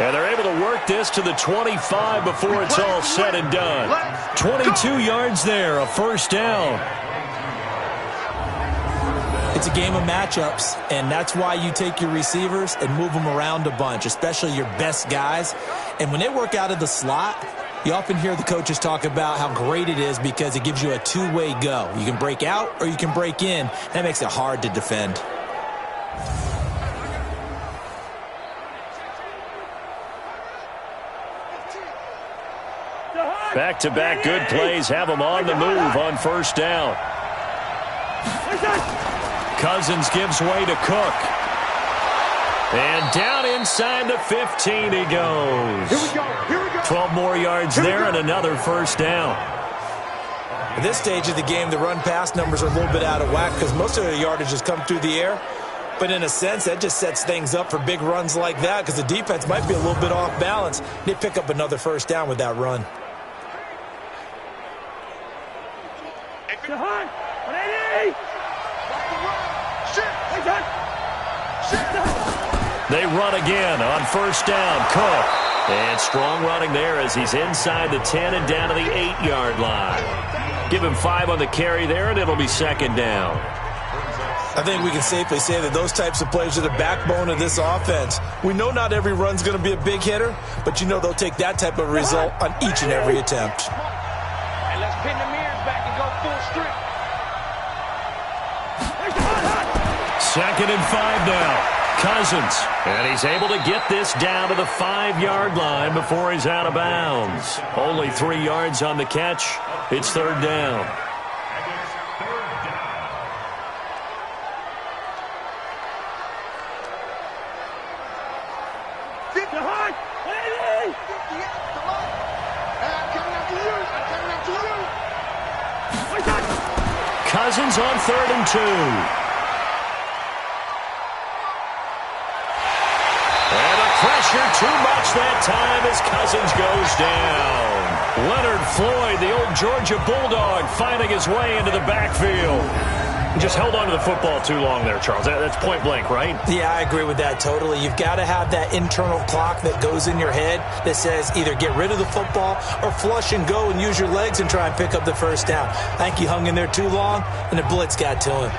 And they're able to work this to the 25 before it's all said and done. 22 yards there, a 1st down. It's a game of matchups, and that's why you take your receivers and move them around a bunch, especially your best guys. And when they work out of the slot, You often hear the coaches talk about how great it is because it gives you a two-way go. You can break out or you can break in. That makes it hard to defend. Back-to-back good plays have them on the move on first down. Cousins gives way to Cook. And down inside the 15 he goes. Here we go. Here we go. 12 more yards there and another first down. At this stage of the game, the run-pass numbers are a little bit out of whack because most of the yardage has come through the air. But in a sense, that just sets things up for big runs like that because the defense might be a little bit off balance. They pick up another first down with that run. They run again on first down. Cook. And strong running there as he's inside the 10 and down to the 8-yard line. Give him 5 on the carry there, and it'll be second down. I think we can safely say that those types of plays are the backbone of this offense. We know not every run's going to be a big hitter, but you know they'll take that type of result on each and every attempt. And let's pin the mirrors back and go full strength. Second and 5 now. Cousins. And he's able to get this down to the 5-yard line before he's out of bounds. Only 3 yards on the catch. It's third down. Cousins on 3rd and 2. And a pressure too much that time as Cousins goes down. Leonard Floyd, the old Georgia Bulldog, finding his way into the backfield. He just held on to the football too long there, Charles. That's point blank, right? Yeah, I agree with that totally. You've got to have that internal clock that goes in your head that says either get rid of the football or flush and go and use your legs and try and pick up the first down. I think he hung in there too long, and the blitz got to him.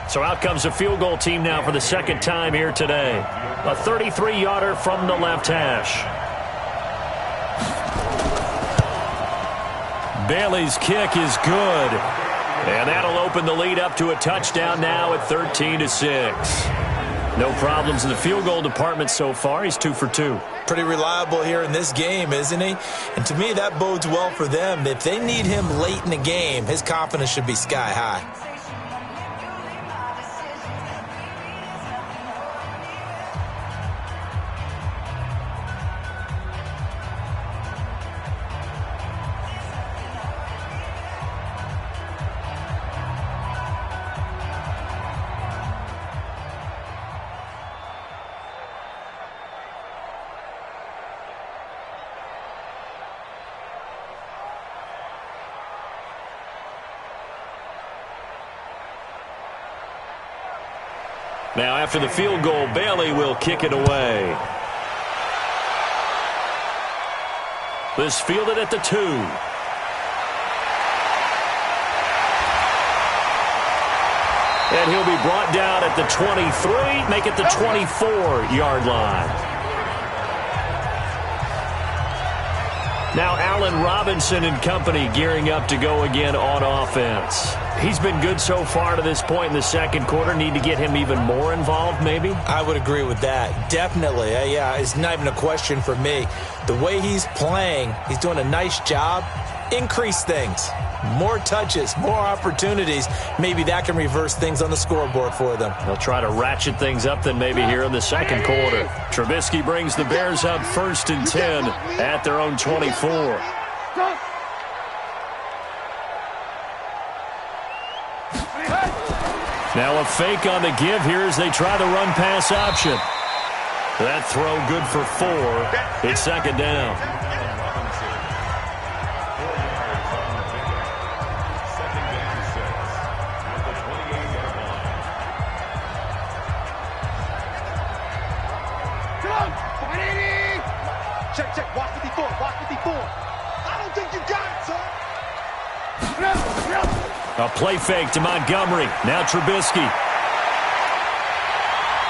So out comes a field goal team now for the second time here today. A 33-yarder from the left hash. Bailey's kick is good. And that'll open the lead up to a touchdown now at 13-6. No problems in the field goal department so far. He's 2 for 2. Pretty reliable here in this game, isn't he? And to me, that bodes well for them. If they need him late in the game, his confidence should be sky high. Now after the field goal, Bailey will kick it away. This fielded at the 2. And he'll be brought down at the 23, make it the 24-yard line. Now Allen Robinson and company gearing up to go again on offense. He's been good so far to this point in the second quarter. Need to get him even more involved, maybe? I would agree with that. Definitely. Yeah, it's not even a question for me. The way he's playing, he's doing a nice job. Increase things. More touches, more opportunities. Maybe that can reverse things on the scoreboard for them. They'll try to ratchet things up then maybe here in the second quarter. Trubisky brings the Bears up 1st and 10 at their own 24. Now a fake on the give here as they try the run-pass option. That throw good for 4. It's second down. Check. Watch 54. Watch 54. I don't think you got it, son. A A play fake to Montgomery. Now Trubisky.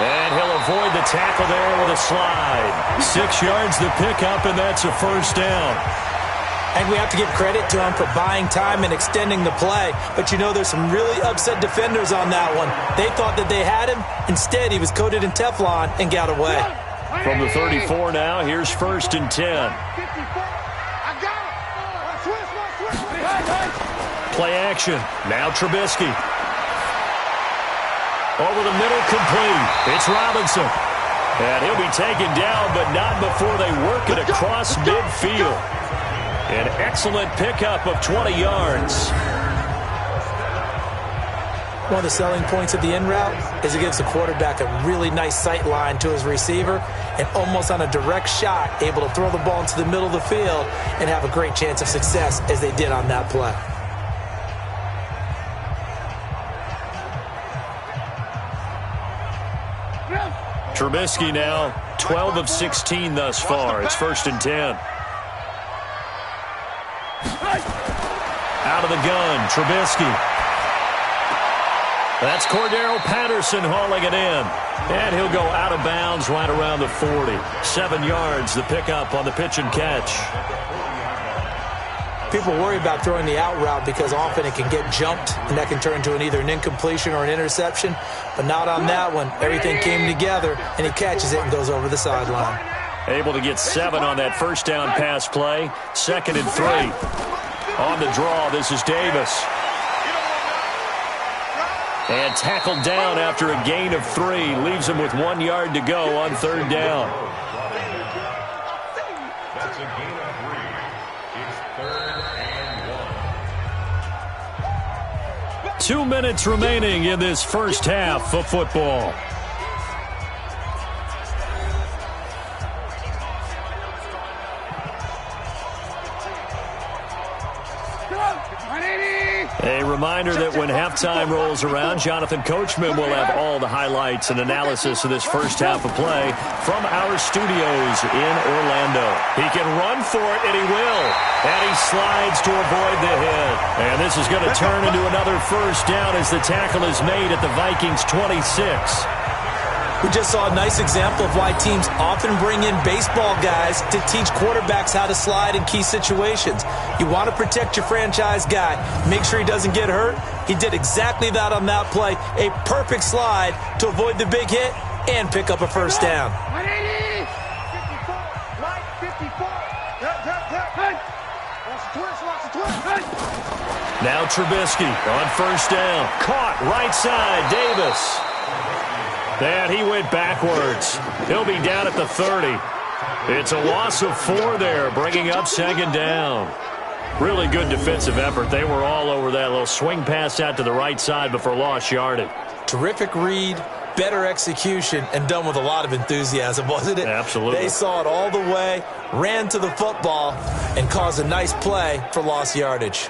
And he'll avoid the tackle there with a slide. 6 yards the pickup, and that's a first down. And we have to give credit to him for buying time and extending the play. But you know, there's some really upset defenders on that one. They thought that they had him. Instead, he was coated in Teflon and got away. From the 34 now, here's 1st and 10. Play action. Now Trubisky. Over the middle, complete. It's Robinson. And he'll be taken down, but not before they work it across midfield. An excellent pickup of 20 yards. One of the selling points of the in route is it gives the quarterback a really nice sight line to his receiver, and almost on a direct shot, able to throw the ball into the middle of the field and have a great chance of success as they did on that play. Trubisky now 12 of 16 thus far. It's 1st and 10. Out of the gun, Trubisky. That's Cordero Patterson hauling it in. And he'll go out of bounds right around the 40. 7 yards, the pickup on the pitch and catch. People worry about throwing the out route because often it can get jumped, and that can turn into either an incompletion or an interception. But not on that one. Everything came together, and he catches it and goes over the sideline. Able to get 7 on that first down pass play. 2nd and 3. On the draw, this is Davis. And tackled down after a gain of 3. Leaves him with 1 yard to go on 3rd down. That's a gain of 3. It's 3rd and 1. 2 minutes remaining in this first half of football. A reminder that when halftime rolls around, Jonathan Coachman will have all the highlights and analysis of this first half of play from our studios in Orlando. He can run for it, and he will. And he slides to avoid the hit. And this is going to turn into another first down as the tackle is made at the Vikings 26. We just saw a nice example of why teams often bring in baseball guys to teach quarterbacks how to slide in key situations. You want to protect your franchise guy. Make sure he doesn't get hurt. He did exactly that on that play. A perfect slide to avoid the big hit and pick up a first down. Now Trubisky on first down. Caught right side, Davis. And he went backwards. He'll be down at the 30. It's a loss of 4 there, bringing up 2nd down. Really good defensive effort. They were all over that little swing pass out to the right side before lost yardage. Terrific read, better execution, and done with a lot of enthusiasm, wasn't it? Absolutely. They saw it all the way, ran to the football, and caused a nice play for lost yardage.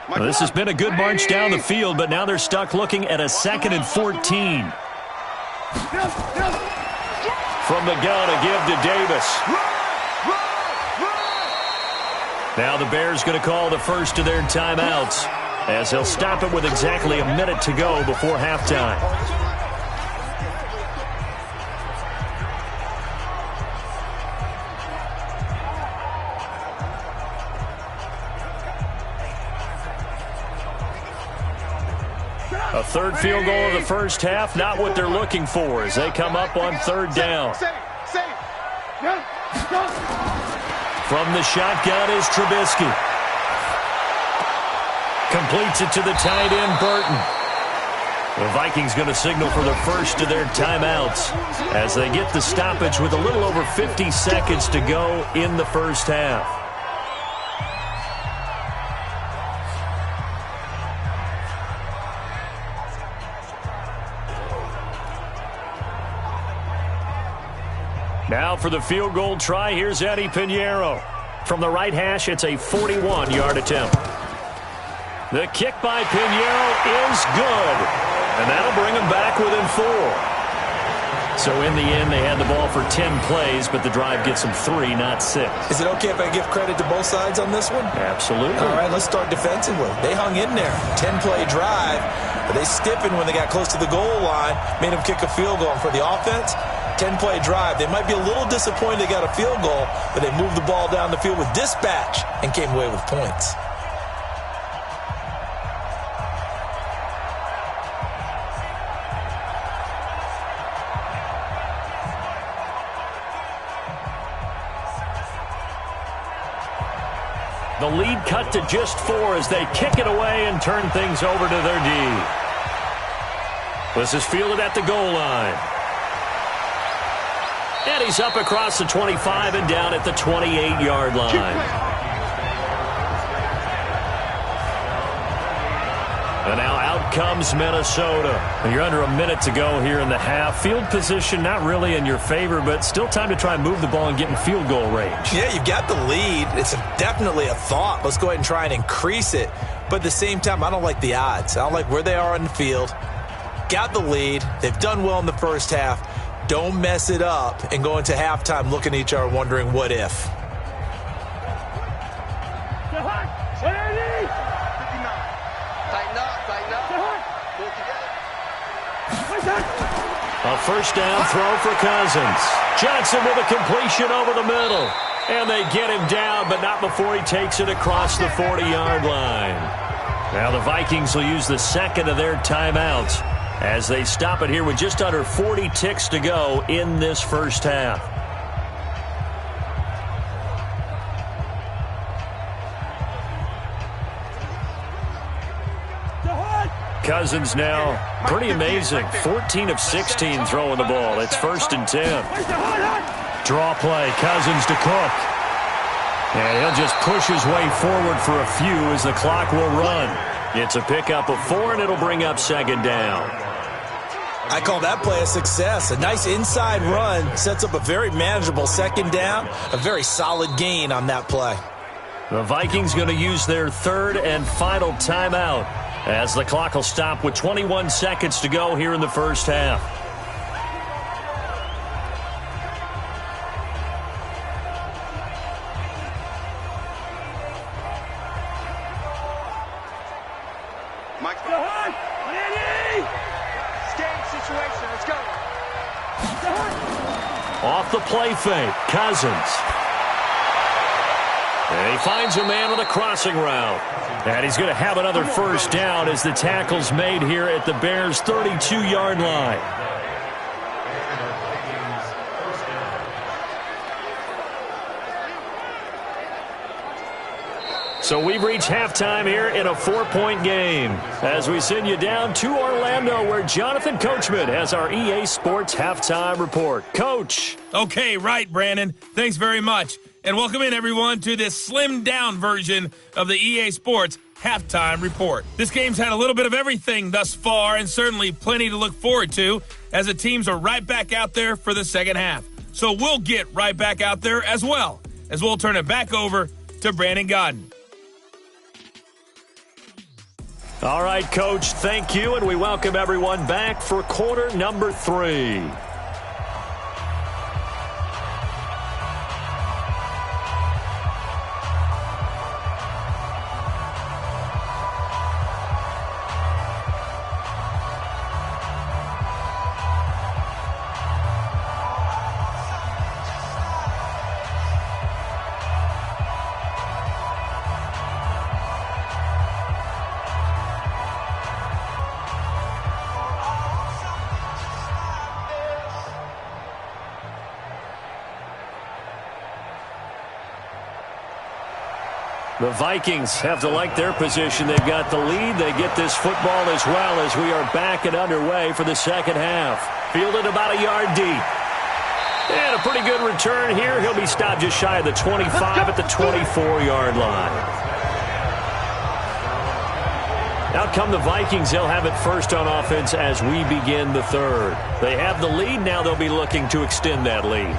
Well, this has been a good march down the field, but now they're stuck looking at a 2nd and 14. From the gun, a give to Davis. Now the Bears going to call the first of their timeouts as they'll stop it with exactly a minute to go before halftime. A third field goal of the first half, not what they're looking for as they come up on 3rd down. From the shotgun is Trubisky. Completes it to the tight end, Burton. The Vikings going to signal for the first of their timeouts as they get the stoppage with a little over 50 seconds to go in the first half. Now for the field goal try, here's Eddie Pinheiro. From the right hash, it's a 41-yard attempt. The kick by Pinheiro is good. And that'll bring them back within 4. So in the end, they had the ball for 10 plays, but the drive gets them 3, not 6. Is it okay if I give credit to both sides on this one? Absolutely. All right, let's start defensively. They hung in there. 10-play drive, but they stiffened when they got close to the goal line, made them kick a field goal. And for the offense, 10-play drive. They might be a little disappointed they got a field goal, but they moved the ball down the field with dispatch and came away with points. The lead cut to just 4 as they kick it away and turn things over to their D. This is fielded at the goal line. And he's up across the 25 and down at the 28-yard line. And now out comes Minnesota. And you're under a minute to go here in the half. Field position not really in your favor, but still time to try and move the ball and get in field goal range. Yeah, you've got the lead. It's definitely a thought. Let's go ahead and try and increase it. But at the same time, I don't like the odds. I don't like where they are on the field. Got the lead. They've done well in the first half. Don't mess it up and go into halftime looking at each other wondering what if. A first down throw for Cousins. Johnson with a completion over the middle. And they get him down, but not before he takes it across the 40-yard line. Now the Vikings will use the second of their timeouts as they stop it here with just under 40 ticks to go in this first half. Cousins now, pretty amazing. 14 of 16 throwing the ball. It's 1st and 10. Draw play, Cousins to Cook. And he'll just push his way forward for a few as the clock will run. It's a pickup of 4, and it'll bring up 2nd down. I call that play a success. A nice inside run sets up a very manageable 2nd down. A very solid gain on that play. The Vikings going to use their 3rd and final timeout as the clock will stop with 21 seconds to go here in the first half. Mike. Game situation. Let's go. Off the play fake, Cousins. And he finds a man on the crossing route. And he's going to have another first down as the tackle's made here at the Bears' 32-yard line. So we've reached halftime here in a 4-point game as we send you down to Orlando where Jonathan Coachman has our EA Sports Halftime Report. Coach. Okay, right, Brandon. Thanks very much. And welcome in, everyone, to this slimmed-down version of the EA Sports Halftime Report. This game's had a little bit of everything thus far and certainly plenty to look forward to as the teams are right back out there for the second half. So we'll get right back out there as well as we'll turn it back over to Brandon Godden. All right, Coach, thank you, and we welcome everyone back for quarter number 3. The Vikings have to like their position. They've got the lead. They get this football as well as we are back and underway for the second half. Fielded about a yard deep. And a pretty good return here. He'll be stopped just shy of the 25 at the 24-yard line. Out come the Vikings. They'll have it first on offense as we begin the third. They have the lead. Now they'll be looking to extend that lead.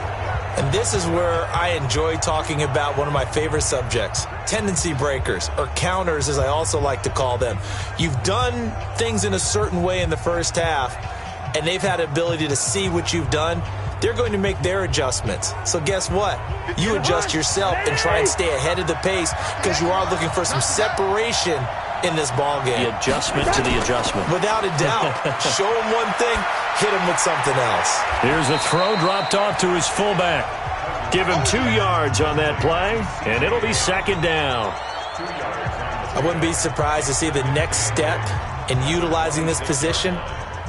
And this is where I enjoy talking about one of my favorite subjects, tendency breakers, or counters as I also like to call them. You've done things in a certain way in the first half, and they've had the ability to see what you've done. They're going to make their adjustments. So guess what? You adjust yourself and try and stay ahead of the pace because you are looking for some separation in this ball game. The adjustment to the adjustment. Without a doubt. Show him one thing, hit him with something else. Here's a throw dropped off to his fullback. Give him 2 yards on that play, and it'll be second down. I wouldn't be surprised to see the next step in utilizing this position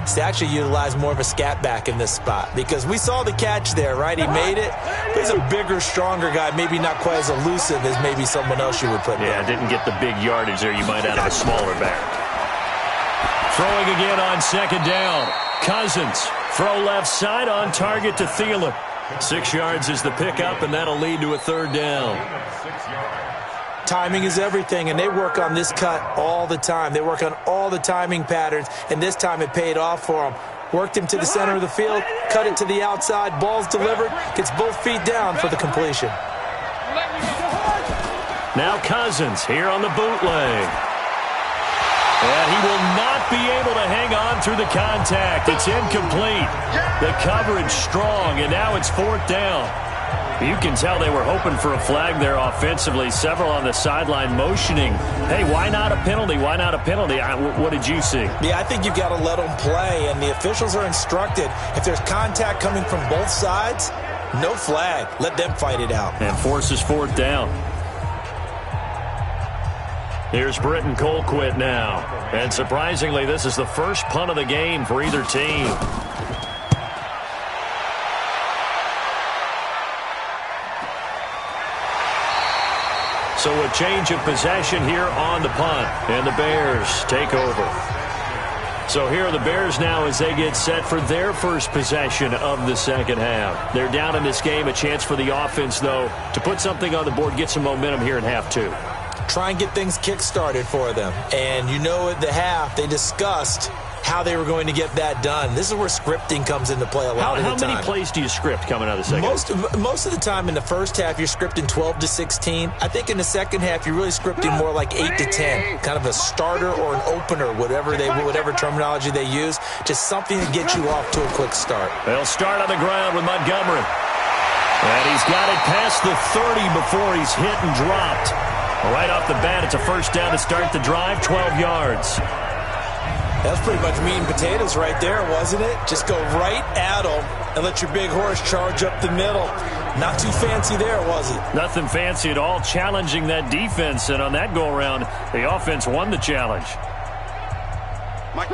is to actually utilize more of a scat back in this spot, because we saw the catch there, right? He made it. But he's a bigger, stronger guy, maybe not quite as elusive as maybe someone else you would put there. Yeah, didn't get the big yardage there you might out of a smaller back. Throwing again on second down. Cousins, throw left side on target to Thielen. 6 yards is the pickup, and that'll lead to a third down. Timing is everything, and they work on this cut all the time. They work on all the timing patterns, and this time it paid off for them. Worked him to the center of the field, cut it to the outside, ball's delivered, gets both feet down for the completion. Now Cousins here on the bootleg. And he will not be able to hang on through the contact. It's incomplete. The coverage strong, and now it's fourth down. You can tell they were hoping for a flag there offensively. Several on the sideline motioning, hey, why not a penalty? Why not a penalty? What did you see? Yeah, I think you've got to let them play, and the officials are instructed. If there's contact coming from both sides, no flag. Let them fight it out. And forces fourth down. Here's Britton Colquitt now. And surprisingly, this is the first punt of the game for either team. So a change of possession here on the punt. And the Bears take over. So here are the Bears now as they get set for their first possession of the second half. They're down in this game. A chance for the offense, though, to put something on the board, get some momentum here in half two. Try and get things kick-started for them. And you know at the half, they discussed how they were going to get that done. This is where scripting comes into play a lot of the time. How many plays do you script coming out of the second? Most of the time in the first half, you're scripting 12 to 16. I think in the second half, you're really scripting more like 8 to 10. Kind of a starter or an opener, whatever terminology they use. Just something to get you off to a quick start. They'll start on the ground with Montgomery. And he's got it past the 30 before he's hit and dropped. Right off the bat, it's a first down to start the drive, 12 yards. That's pretty much meat and potatoes right there, wasn't it? Just go right at them and let your big horse charge up the middle. Not too fancy there, was it? Nothing fancy at all, challenging that defense. And on that go-around, the offense won the challenge.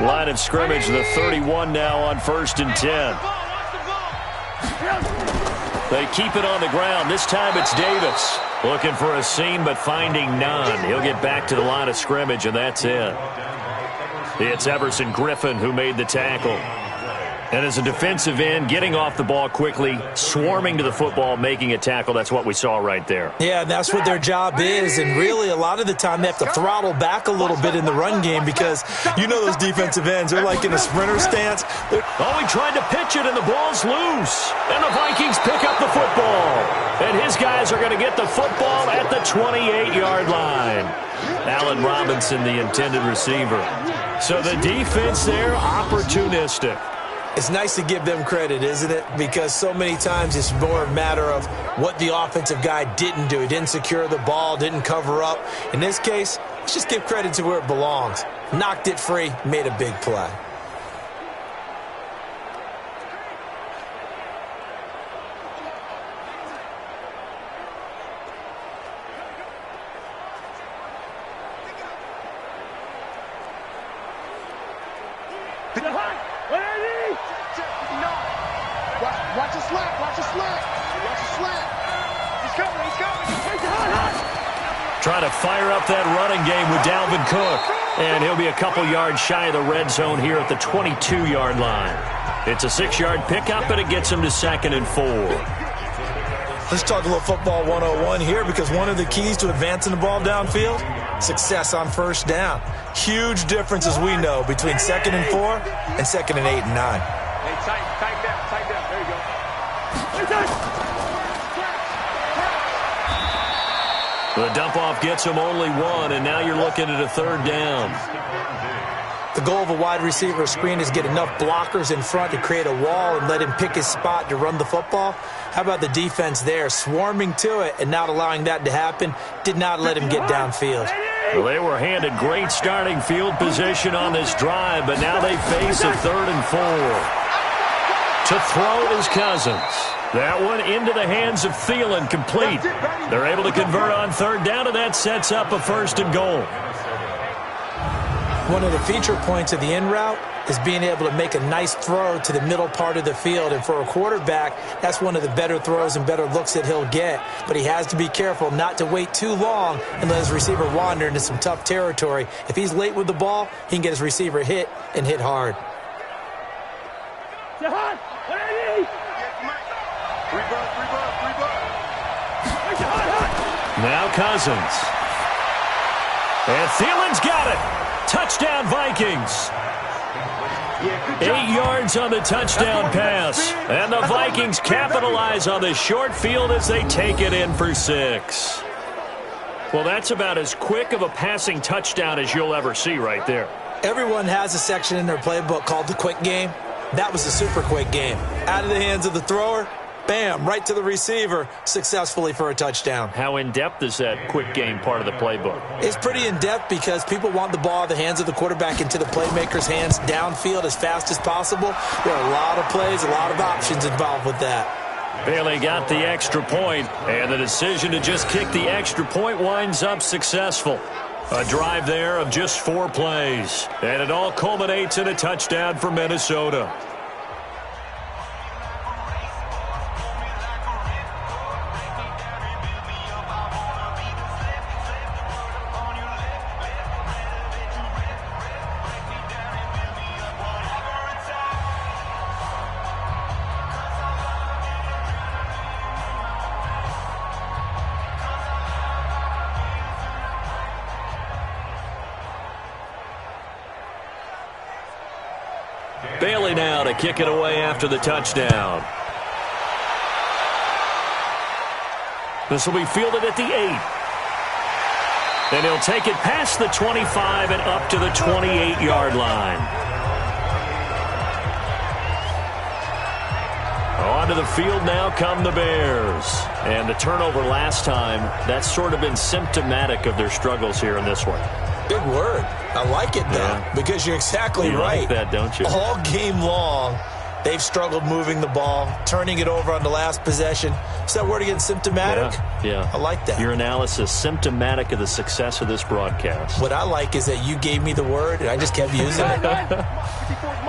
Line of scrimmage, the 31 now on 1st and 10. They keep it on the ground. This time it's Davis. Looking for a seam, but finding none. He'll get back to the line of scrimmage, and that's it. It's Everson Griffin who made the tackle. And as a defensive end, getting off the ball quickly, swarming to the football, making a tackle, that's what we saw right there. Yeah, and that's what their job is. And really, a lot of the time, they have to throttle back a little bit in the run game because you know those defensive ends, they're like in a sprinter stance. Oh, he tried to pitch it, and the ball's loose. And the Vikings pick up the football. And his guys are going to get the football at the 28-yard line. Allen Robinson, the intended receiver. So the defense there, opportunistic. It's nice to give them credit, isn't it? Because so many times it's more a matter of what the offensive guy didn't do. He didn't secure the ball, didn't cover up. In this case, let's just give credit to where it belongs. Knocked it free, made a big play. Watch the slant. Watch the slant. Watch the slant. He's coming. He's coming. Trying to fire up that running game with Dalvin Cook. And he'll be a couple yards shy of the red zone here at the 22-yard line. It's a 6-yard pickup, and it gets him to 2nd and 4. Let's talk a little football 101 here, because one of the keys to advancing the ball downfield, success on first down. Huge difference, as we know, between 2nd and 4 and 2nd and 8 and 9. Hey, tight down. There you go. The dump-off gets him only one, and now you're looking at a third down. The goal of a wide receiver screen is get enough blockers in front to create a wall and let him pick his spot to run the football. How about the defense there, swarming to it and not allowing that to happen, did not let him get downfield. Well, they were handed great starting field position on this drive, but now they face a 3rd and 4. To throw is Cousins. That one into the hands of Thielen, complete. They're able to convert on 3rd down, and that sets up a 1st and goal. One of the feature points of the in route is being able to make a nice throw to the middle part of the field. And for a quarterback, that's one of the better throws and better looks that he'll get. But he has to be careful not to wait too long and let his receiver wander into some tough territory. If he's late with the ball, he can get his receiver hit and hit hard. Now Cousins. And Thielen's got it. Touchdown, Vikings. 8 yards on the touchdown pass. And the Vikings capitalize on the short field as they take it in for 6. Well, that's about as quick of a passing touchdown as you'll ever see right there. Everyone has a section in their playbook called the quick game. That was a super quick game. Out of the hands of the thrower, bam, right to the receiver, successfully for a touchdown. How in-depth is that quick game part of the playbook? It's pretty in-depth because people want the ball out of the hands of the quarterback into the playmaker's hands downfield as fast as possible. There are a lot of plays, a lot of options involved with that. Bailey got the extra point, and the decision to just kick the extra point winds up successful. A drive there of just 4 plays, and it all culminates in a touchdown for Minnesota. Bailey now to kick it away after the touchdown. This will be fielded at the 8. And he'll take it past the 25 and up to the 28-yard line. Onto the field now come the Bears. And the turnover last time, that's sort of been symptomatic of their struggles here in this one. Big word. I like it, though, because you're exactly right. You like that, don't you? All game long, they've struggled moving the ball, turning it over on the last possession. Is that word again, symptomatic? Yeah. I like that. Your analysis, symptomatic of the success of this broadcast. What I like is that you gave me the word, and I just kept using it.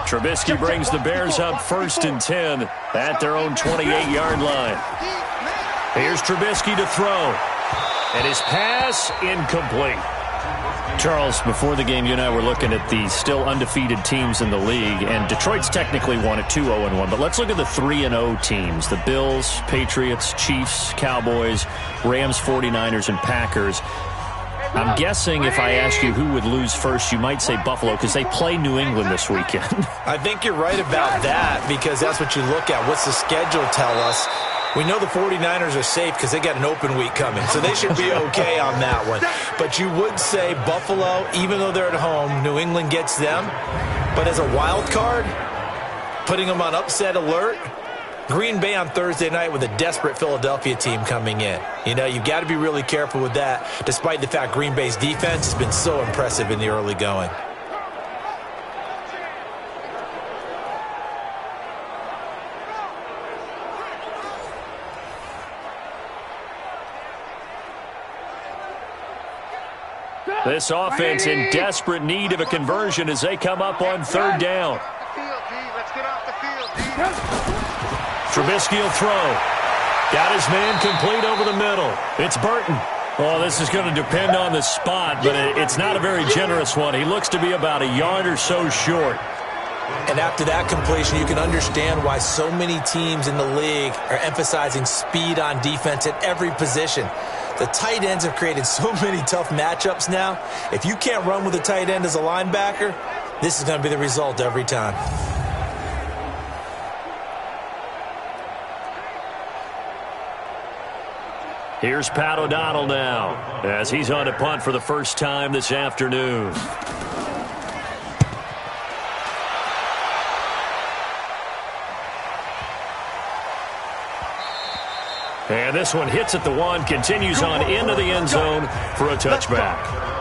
Trubisky brings the Bears up 1st and 10 at their own 28-yard line. Here's Trubisky to throw. And his pass incomplete. Charles, before the game, you and I were looking at the still undefeated teams in the league, and Detroit's technically won at 2-0-1, but let's look at the 3-0 teams. The Bills, Patriots, Chiefs, Cowboys, Rams, 49ers, and Packers. I'm guessing if I asked you who would lose first, you might say Buffalo because they play New England this weekend. I think you're right about that because that's what you look at. What's the schedule tell us? We know the 49ers are safe because they got an open week coming, so they should be okay on that one. But you would say Buffalo, even though they're at home, New England gets them. But as a wild card, putting them on upset alert, Green Bay on Thursday night with a desperate Philadelphia team coming in. You know, you've got to be really careful with that, despite the fact Green Bay's defense has been so impressive in the early going. This offense in desperate need of a conversion as they come up on 3rd down. Trubisky will throw. Got his man complete over the middle. It's Burton. Well, this is going to depend on the spot, but it's not a very generous one. He looks to be about a yard or so short. And after that completion, you can understand why so many teams in the league are emphasizing speed on defense at every position. The tight ends have created so many tough matchups now. If you can't run with a tight end as a linebacker, this is going to be the result every time. Here's Pat O'Donnell now as he's on to punt for the first time this afternoon. And this one hits at the 1, continues on into the end zone for a touchback.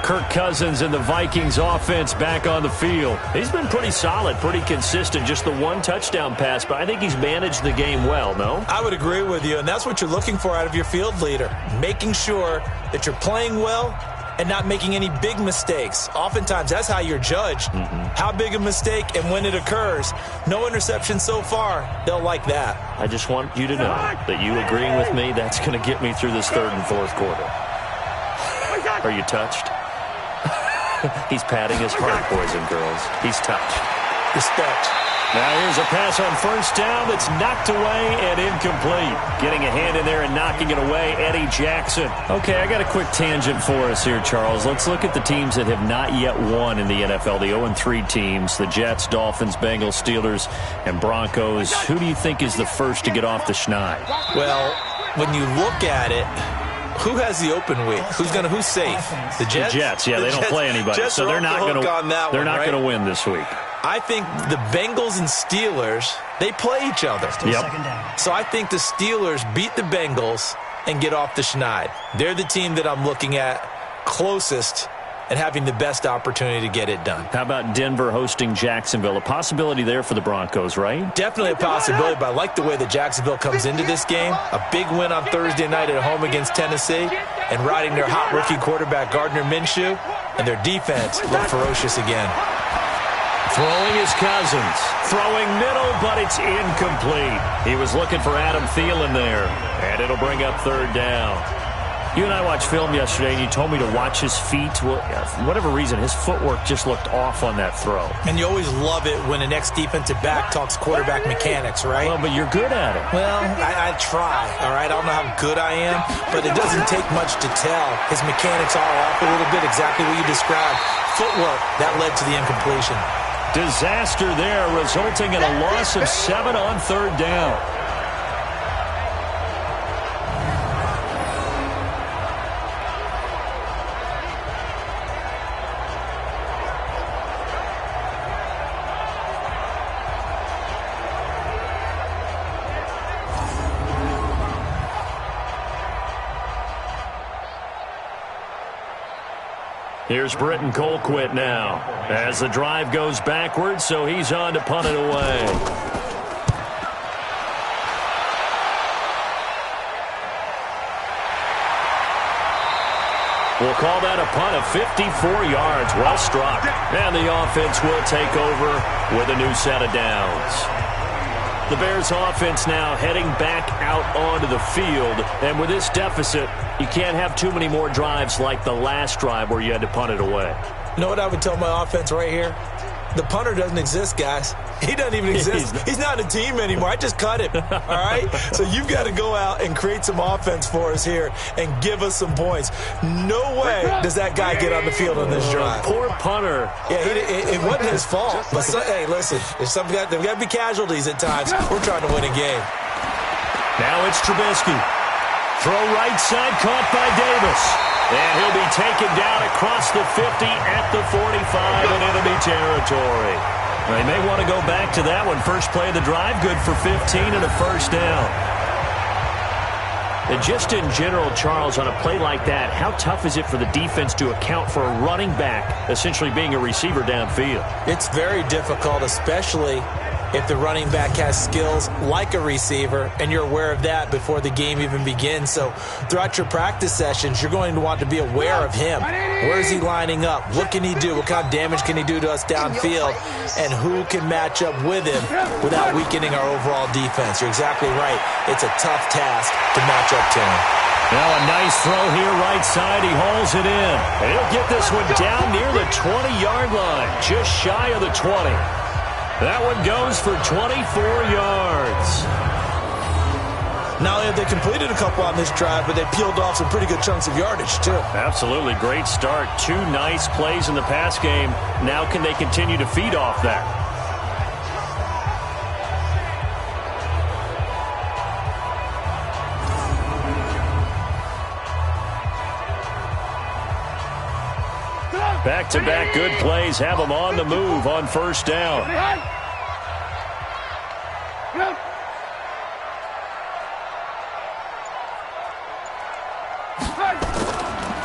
Kirk Cousins and the Vikings offense back on the field. He's been pretty solid, pretty consistent. Just the one touchdown pass, but I think he's managed the game well, no? I would agree with you, and that's what you're looking for out of your field leader. Making sure that you're playing well and not making any big mistakes. Oftentimes, that's how you're judged. How big a mistake and when it occurs. No interception so far. They'll like that. I just want you to know that you agreeing with me, that's going to get me through this third and fourth quarter. Are you touched? He's patting his heart, boys and girls. He's touched. Respect. Now here's a pass on first down that's knocked away and incomplete. Getting a hand in there and knocking it away, Eddie Jackson. Okay, I got a quick tangent for us here, Charles. Let's look at the teams that have not yet won in the NFL. The 0-3 teams, the Jets, Dolphins, Bengals, Steelers, and Broncos. Who do you think is the first to get off the schneid? Well, when you look at it, who has the open week? Who's safe? The Jets? The Jets, yeah, they don't play anybody, Jets so they're not going to win this week. I think the Bengals and Steelers, they play each other. Second down. So I think the Steelers beat the Bengals and get off the schneid. They're the team that I'm looking at closest and having the best opportunity to get it done. How about Denver hosting Jacksonville? A possibility there for the Broncos, right? Definitely a possibility, but I like the way that Jacksonville comes into this game. A big win on Thursday night at home against Tennessee and riding their hot rookie quarterback Gardner Minshew, and their defense looked ferocious again. Throwing is Cousins. Throwing middle, but it's incomplete. He was looking for Adam Thielen there, and it'll bring up third down. You and I watched film yesterday, and you told me to watch his feet. Well, for whatever reason, his footwork just looked off on that throw. And you always love it when an ex-defensive back talks quarterback mechanics, right? Well, but you're good at it. Well, I try, all right? I don't know how good I am, but it doesn't take much to tell. His mechanics are off a little bit, exactly what you described. Footwork, that led to the incompletion. Disaster there, resulting in a loss of 7 on third down. Here's Britton Colquitt now as the drive goes backwards, so he's on to punt it away. We'll call that a punt of 54 yards. Well struck. And the offense will take over with a new set of downs. The Bears offense now heading back out onto the field. And with this deficit, you can't have too many more drives like the last drive where you had to punt it away. You know what I would tell my offense right here? The punter doesn't exist, guys. He doesn't even exist. He's not a team anymore. I just cut him, all right? So you've got to go out and create some offense for us here and give us some points. No way does that guy get on the field on this drive. Poor punter. Yeah, it wasn't his fault. But, hey, listen, there's got to be casualties at times. We're trying to win a game. Now it's Trubisky. Throw right side, caught by Davis. And he'll be taken down across the 50 at the 45 in enemy territory. They may want to go back to that one. First play of the drive, good for 15 and a first down. And just in general, Charles, on a play like that, how tough is it for the defense to account for a running back essentially being a receiver downfield? It's very difficult, especially if the running back has skills like a receiver, and you're aware of that before the game even begins. So throughout your practice sessions, you're going to want to be aware of him. Where is he lining up? What can he do? What kind of damage can he do to us downfield? And who can match up with him without weakening our overall defense? You're exactly right. It's a tough task to match up to him. Now a nice throw here right side. He hauls it in. And he'll get this one down near the 20-yard line, just shy of the 20. That one goes for 24 yards. Not only have they completed a couple on this drive, but they peeled off some pretty good chunks of yardage, too. Absolutely. Great start. 2 nice plays in the pass game. Now can they continue to feed off that? Back-to-back good plays have them on the move on first down.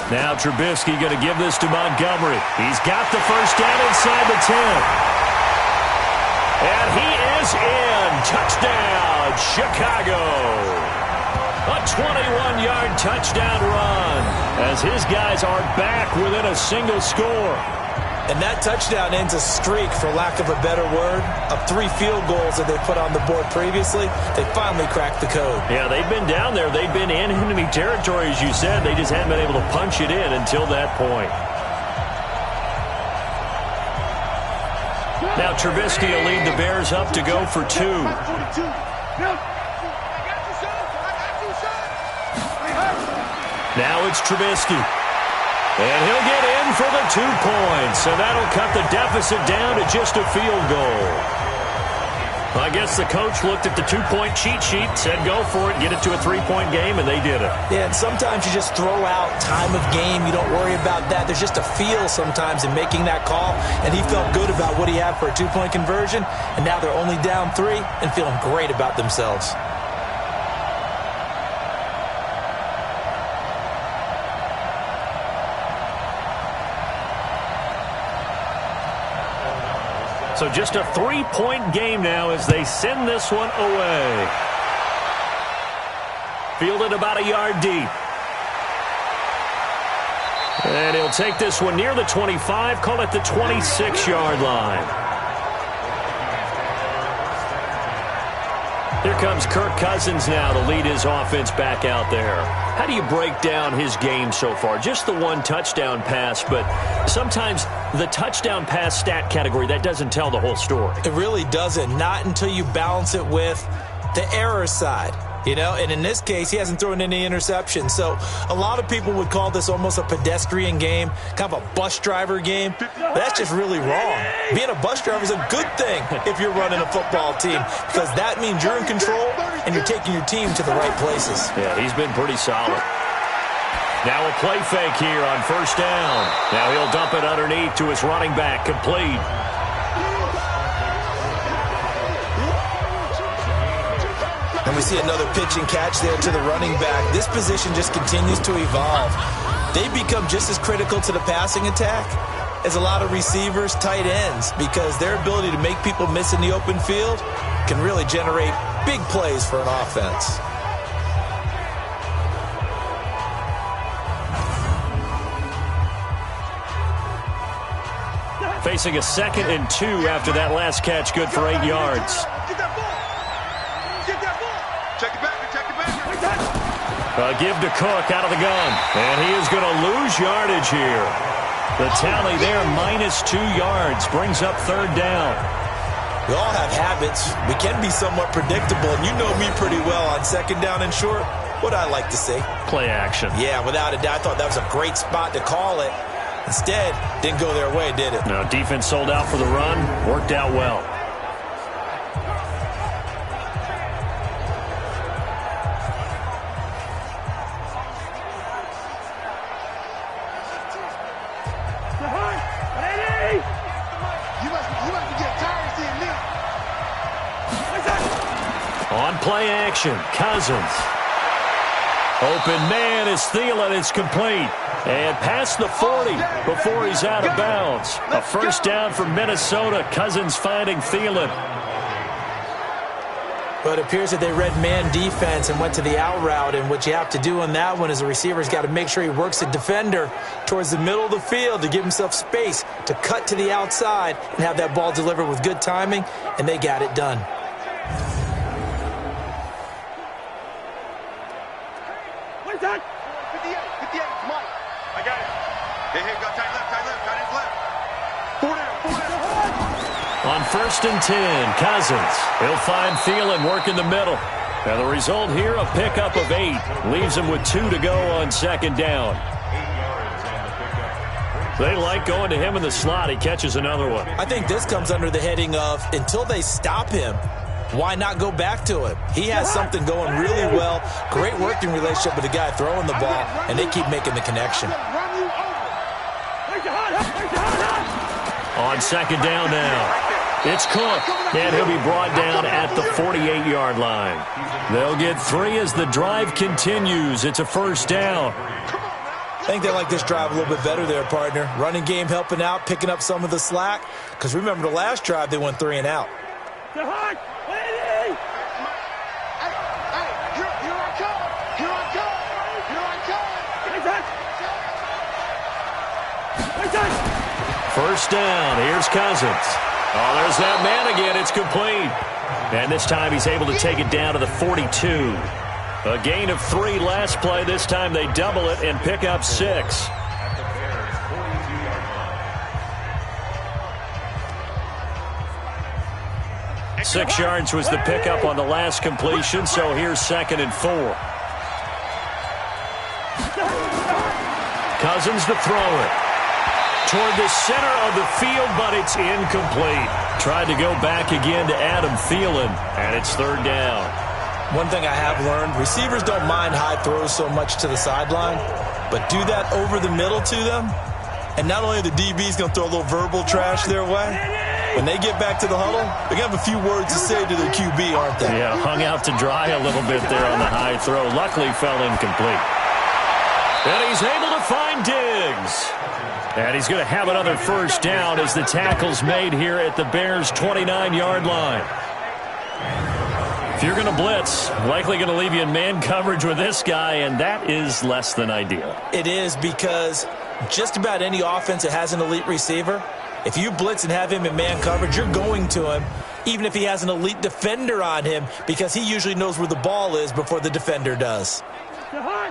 Now Trubisky going to give this to Montgomery. He's got the first down inside the 10. And he is in. Touchdown, Chicago. A 21-yard touchdown run as his guys are back within a single score. And that touchdown ends a streak, for lack of a better word, of 3 field goals that they put on the board previously. They finally cracked the code. Yeah, they've been down there. They've been in enemy territory, as you said. They just hadn't been able to punch it in until that point. Now Trubisky will lead the Bears up to go for 2. Now it's Trubisky. And he'll get in for the 2 points. And that'll cut the deficit down to just a field goal. I guess the coach looked at the 2-point cheat sheet, said go for it, get it to a 3-point game, and they did it. Yeah, and sometimes you just throw out time of game. You don't worry about that. There's just a feel sometimes in making that call. And he felt good about what he had for a 2-point conversion. And now they're only down 3 and feeling great about themselves. So just a 3-point game now as they send this one away. Fielded about a yard deep. And he'll take this one near the 25, call it the 26-yard line. Here comes Kirk Cousins now to lead his offense back out there. How do you break down his game so far? Just the 1 touchdown pass, but sometimes the touchdown pass stat category, that doesn't tell the whole story. It really doesn't. Not until you balance it with the error side. You know, and in this case, he hasn't thrown any interceptions. So a lot of people would call this almost a pedestrian game, kind of a bus driver game. But that's just really wrong. Being a bus driver is a good thing if you're running a football team, because that means you're in control and you're taking your team to the right places. Yeah, he's been pretty solid. Now a play fake here on first down. Now he'll dump it underneath to his running back, complete. And we see another pitch and catch there to the running back. This position just continues to evolve. They become just as critical to the passing attack as a lot of receivers, tight ends, because their ability to make people miss in the open field can really generate big plays for an offense. Facing a 2nd and 2 after that last catch, good for 8 yards. Give to Cook out of the gun. And he is going to lose yardage here. The tally there, -2 yards, brings up 3rd down. We all have habits. We can be somewhat predictable, and you know me pretty well on 2nd down and short. What I like to see. Play action. Yeah, without a doubt. I thought that was a great spot to call it. Instead, didn't go their way, did it? No, defense sold out for the run. Worked out well. On play action, Cousins. Open man is Thielen. It's complete. And past the 40 before he's out of bounds. A first down for Minnesota. Cousins finding Thielen. But it appears that they read man defense and went to the out route. And what you have to do on that one is the receiver's got to make sure he works the defender towards the middle of the field to give himself space to cut to the outside and have that ball delivered with good timing. And they got it done. On 1st and 10, Cousins. He'll find Thielen working the middle. Now the result here, a pickup of 8. Leaves him with 2 to go on 2nd down. They like going to him in the slot. He catches another one. I think this comes under the heading of, until they stop him, why not go back to him? He has something going really well. Great working relationship with the guy throwing the ball, and they keep making the connection. On second down now. It's Cook, and he'll be brought down at the 48-yard line. They'll get 3 as the drive continues. It's a first down. I think they like this drive a little bit better there, partner. Running game helping out, picking up some of the slack. Because remember the last drive, they went 3 and out. First down. Here's Cousins. Oh, there's that man again. It's complete. And this time he's able to take it down to the 42. A gain of 3 last play. This time they double it and pick up 6. 6 yards was the pickup on the last completion, so here's 2nd and 4. Cousins to throw it. Toward the center of the field, but it's incomplete. Tried to go back again to Adam Thielen, and it's 3rd down. One thing I have learned, receivers don't mind high throws so much to the sideline, but do that over the middle to them, and not only are the DBs going to throw a little verbal trash their way, when they get back to the huddle, they're going to have a few words to say to their QB, aren't they? Yeah, hung out to dry a little bit there on the high throw. Luckily fell incomplete. And he's able to find Diggs. And he's going to have another first down as the tackle's made here at the Bears' 29-yard line. If you're going to blitz, likely going to leave you in man coverage with this guy, and that is less than ideal. It is, because just about any offense that has an elite receiver, if you blitz and have him in man coverage, you're going to him, even if he has an elite defender on him, because he usually knows where the ball is before the defender does.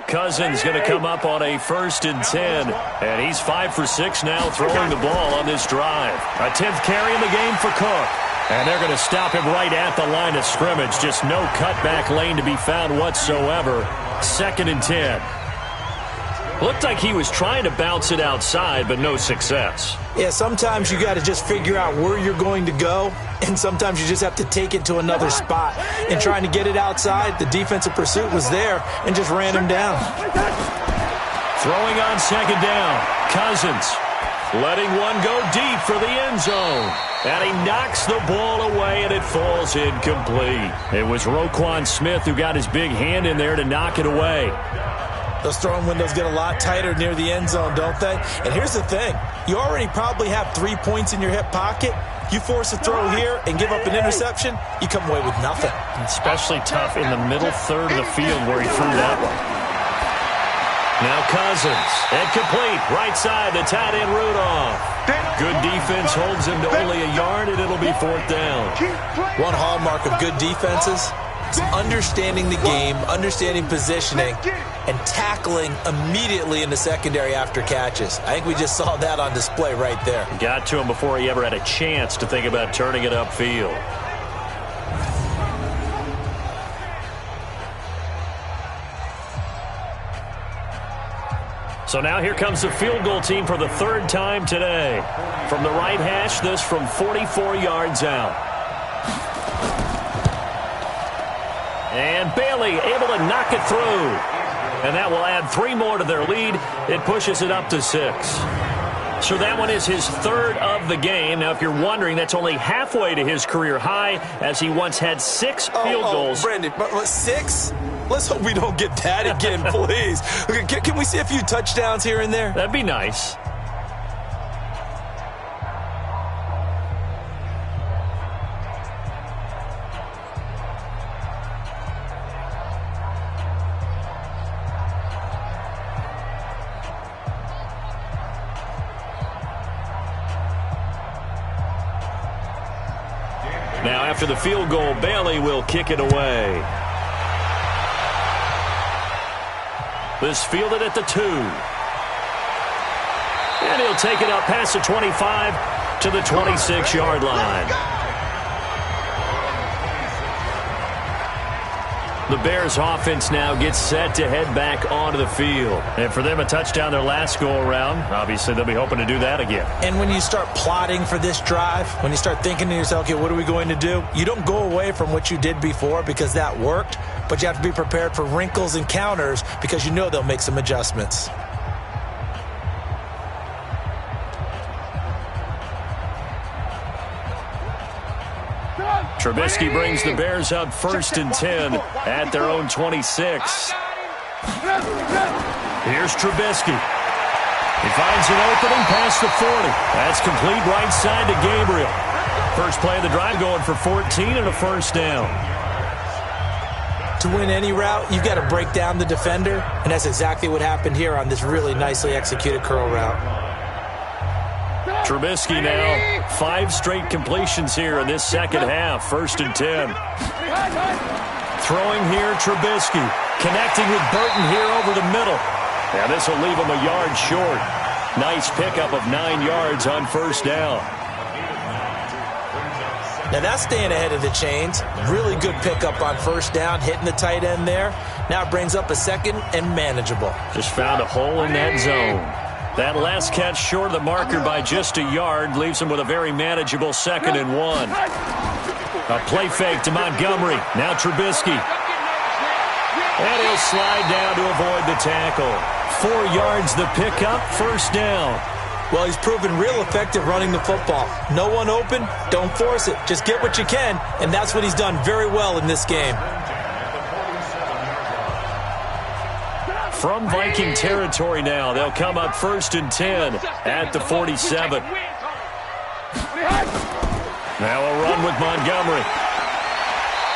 Cousins going to come up on a 1st and 10, and he's 5 for 6 now throwing the ball on this drive. A 10th carry in the game for Cook, and they're going to stop him right at the line of scrimmage. Just no cutback lane to be found whatsoever. 2nd and 10. Looked like he was trying to bounce it outside, but no success. Yeah, sometimes you got to just figure out where you're going to go, and sometimes you just have to take it to another spot. And trying to get it outside, the defensive pursuit was there and just ran him down. Throwing on 2nd down, Cousins letting one go deep for the end zone. And he knocks the ball away, and it falls incomplete. It was Roquan Smith who got his big hand in there to knock it away. Those throwing windows get a lot tighter near the end zone, don't they? And here's the thing. You already probably have 3 points in your hip pocket. You force a throw here and give up an interception, you come away with nothing. Especially tough in the middle third of the field where he threw that one. Now Cousins, incomplete, right side, the tight end Rudolph. Good defense holds him to only a yard, and it'll be 4th down. One hallmark of good defenses is understanding the game, understanding positioning, and tackling immediately in the secondary after catches. I think we just saw that on display right there. Got to him before he ever had a chance to think about turning it upfield. So now here comes the field goal team for the 3rd time today. From the right hash, this from 44 yards out. And Bailey able to knock it through. And that will add 3 more to their lead. It pushes it up to 6. So that one is his 3rd of the game. Now, if you're wondering, that's only halfway to his career high, as he once had 6 field goals. Brandon, but 6? Let's hope we don't get that again, please. Can we see a few touchdowns here and there? That'd be nice. Now, after the field goal, Bailey will kick it away. This fielded at the 2. And he'll take it up past the 25 to the 26-yard line. The Bears offense now gets set to head back onto the field. And for them, a touchdown their last go-around. Obviously, they'll be hoping to do that again. And when you start plotting for this drive, when you start thinking to yourself, okay, what are we going to do? You don't go away from what you did before because that worked, but you have to be prepared for wrinkles and counters because you know they'll make some adjustments. Trubisky brings the Bears up 1st and 10 at their own 26. Here's Trubisky. He finds an opening past the 40. That's complete right side to Gabriel. First play of the drive going for 14 and a first down. To win any route, you've got to break down the defender, and that's exactly what happened here on this really nicely executed curl route. Trubisky now 5 straight completions here in this second half. 1st and 10. Throwing here, Trubisky. Connecting with Burton here over the middle. Now this will leave him a yard short. Nice pickup of 9 yards on first down. Now that's staying ahead of the chains. Really good pickup on first down, hitting the tight end there. Now it brings up a second and manageable. Just found a hole in that zone. That last catch short of the marker by just a yard leaves him with a very manageable 2nd and 1. A play fake to Montgomery. Now Trubisky. And he'll slide down to avoid the tackle. 4 yards the pickup, first down. Well, he's proven real effective running the football. No one open, don't force it. Just get what you can, and that's what he's done very well in this game. From Viking territory now, they'll come up 1st and 10 at the 47. Now a run with Montgomery.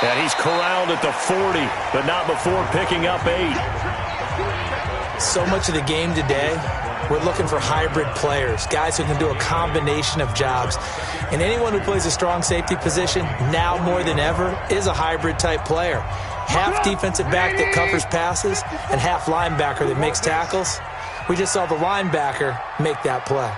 And he's corralled at the 40, but not before picking up 8. So much of the game today, we're looking for hybrid players, guys who can do a combination of jobs. And anyone who plays a strong safety position, now more than ever, is a hybrid type player. Half defensive back that covers passes and half linebacker that makes tackles. We just saw the linebacker make that play.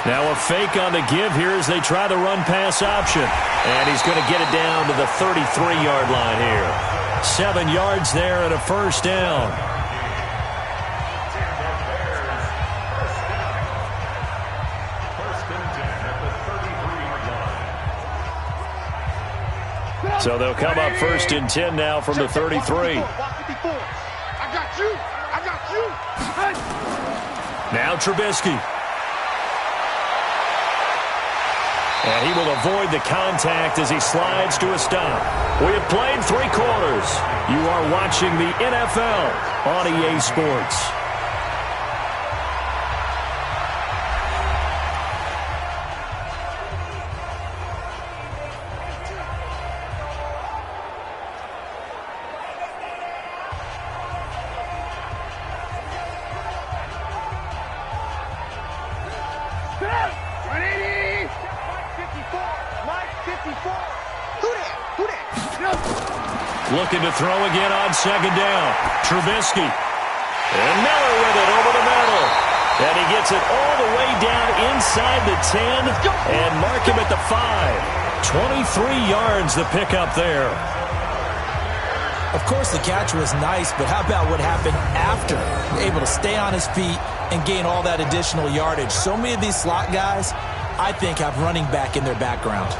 Now a fake on the give here as they try the run-pass option. And he's going to get it down to the 33-yard line here. 7 yards there and a first down. So they'll come up 1st and 10 now from the 33. I got you. Now Trubisky. And he will avoid the contact as he slides to a stop. We have played 3 quarters. You are watching the NFL on EA Sports. Looking to throw again on 2nd down. Trubisky. And Miller with it over the middle. And he gets it all the way down inside the 10 and mark him at the 5. 23 yards the pickup there. Of course, the catch was nice, but how about what happened after? Able to stay on his feet and gain all that additional yardage. So many of these slot guys, I think, have running back in their background.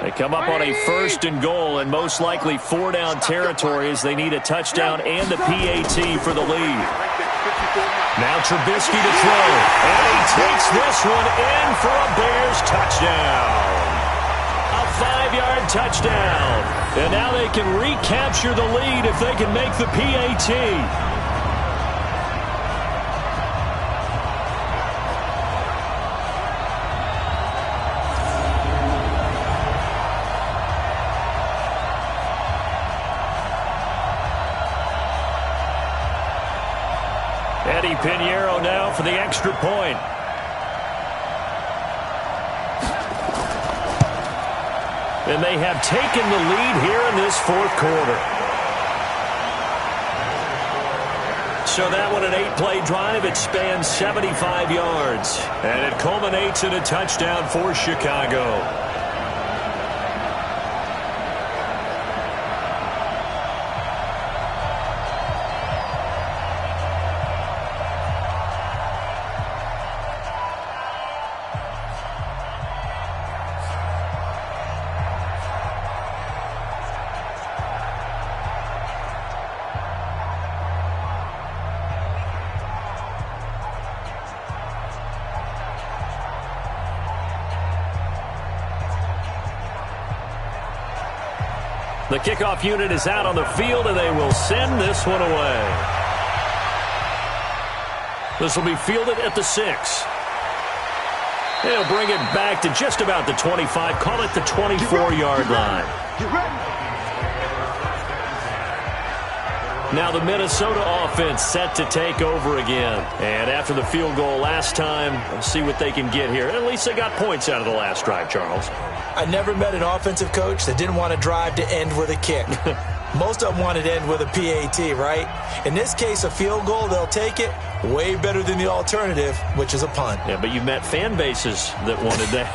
They come up on a 1st and goal and most likely 4-down territory as they need a touchdown and a PAT for the lead. Now Trubisky to throw. And he takes this one in for a Bears touchdown. A 5-yard touchdown. And now they can recapture the lead if they can make the PAT. Pinheiro now for the extra point. And they have taken the lead here in this 4th quarter. So that one an 8-play drive. It spans 75 yards. And it culminates in a touchdown for Chicago. The kickoff unit is out on the field, and they will send this one away. This will be fielded at the 6. They'll bring it back to just about the 25. Call it the 24-yard line. Now the Minnesota offense set to take over again. And after the field goal last time, we'll see what they can get here. At least they got points out of the last drive, Charles. I never met an offensive coach that didn't want to drive to end with a kick. Most of them wanted to end with a PAT, right? In this case, a field goal, they'll take it. Way better than the alternative, which is a punt. Yeah, but you've met fan bases that wanted that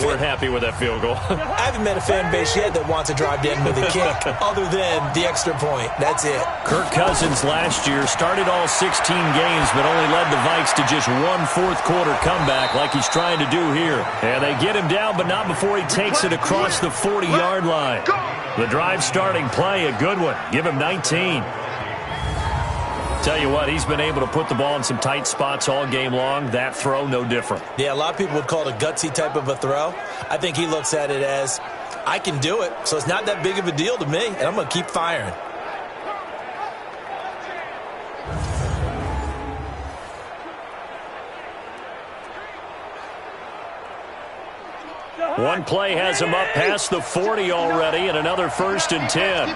weren't happy with that field goal. I haven't met a fan base yet that wants to drive to end with a kick, other than the extra point. That's it. Kirk Cousins last year started all 16 games, but only led the Vikes to just one fourth-quarter comeback like he's trying to do here. And they get him down, but not before he takes it across the 40-yard line. The drive starting play, a good one. Give him 19. Tell you what, he's been able to put the ball in some tight spots all game long. That throw, no different. Yeah, a lot of people would call it a gutsy type of a throw. I think he looks at it as, I can do it, so it's not that big of a deal to me, and I'm going to keep firing. One play has him up past the 40 already, and another 1st and 10.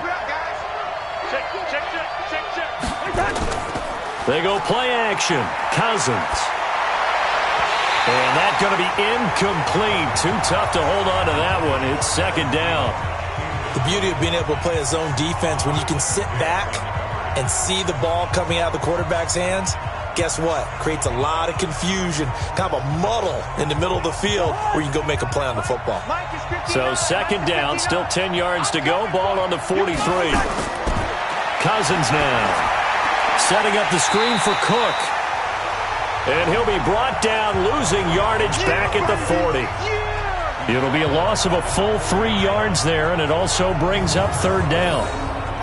They go play action. Cousins. And that's going to be incomplete. Too tough to hold on to that one. It's 2nd down. The beauty of being able to play a zone defense when you can sit back and see the ball coming out of the quarterback's hands, guess what? Creates a lot of confusion, kind of a muddle in the middle of the field where you can go make a play on the football. So 2nd down, still 10 yards to go. Ball on the 43. Cousins now. Setting up the screen for Cook. And he'll be brought down, losing yardage back at the 40. It'll be a loss of a full 3 yards there, and it also brings up 3rd down.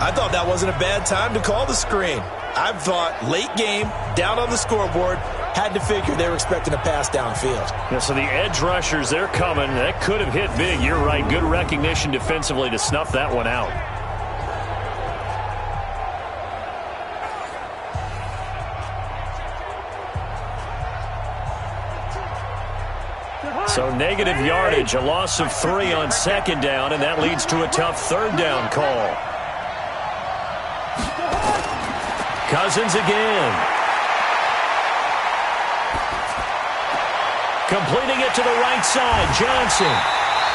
I thought that wasn't a bad time to call the screen. I thought late game, down on the scoreboard, had to figure they were expecting a pass downfield. Yeah, so the edge rushers, they're coming. That could have hit big. You're right. Good recognition defensively to snuff that one out. So negative yardage, a loss of 3 on 2nd down, and that leads to a tough 3rd down call. Cousins again. Completing it to the right side, Johnson.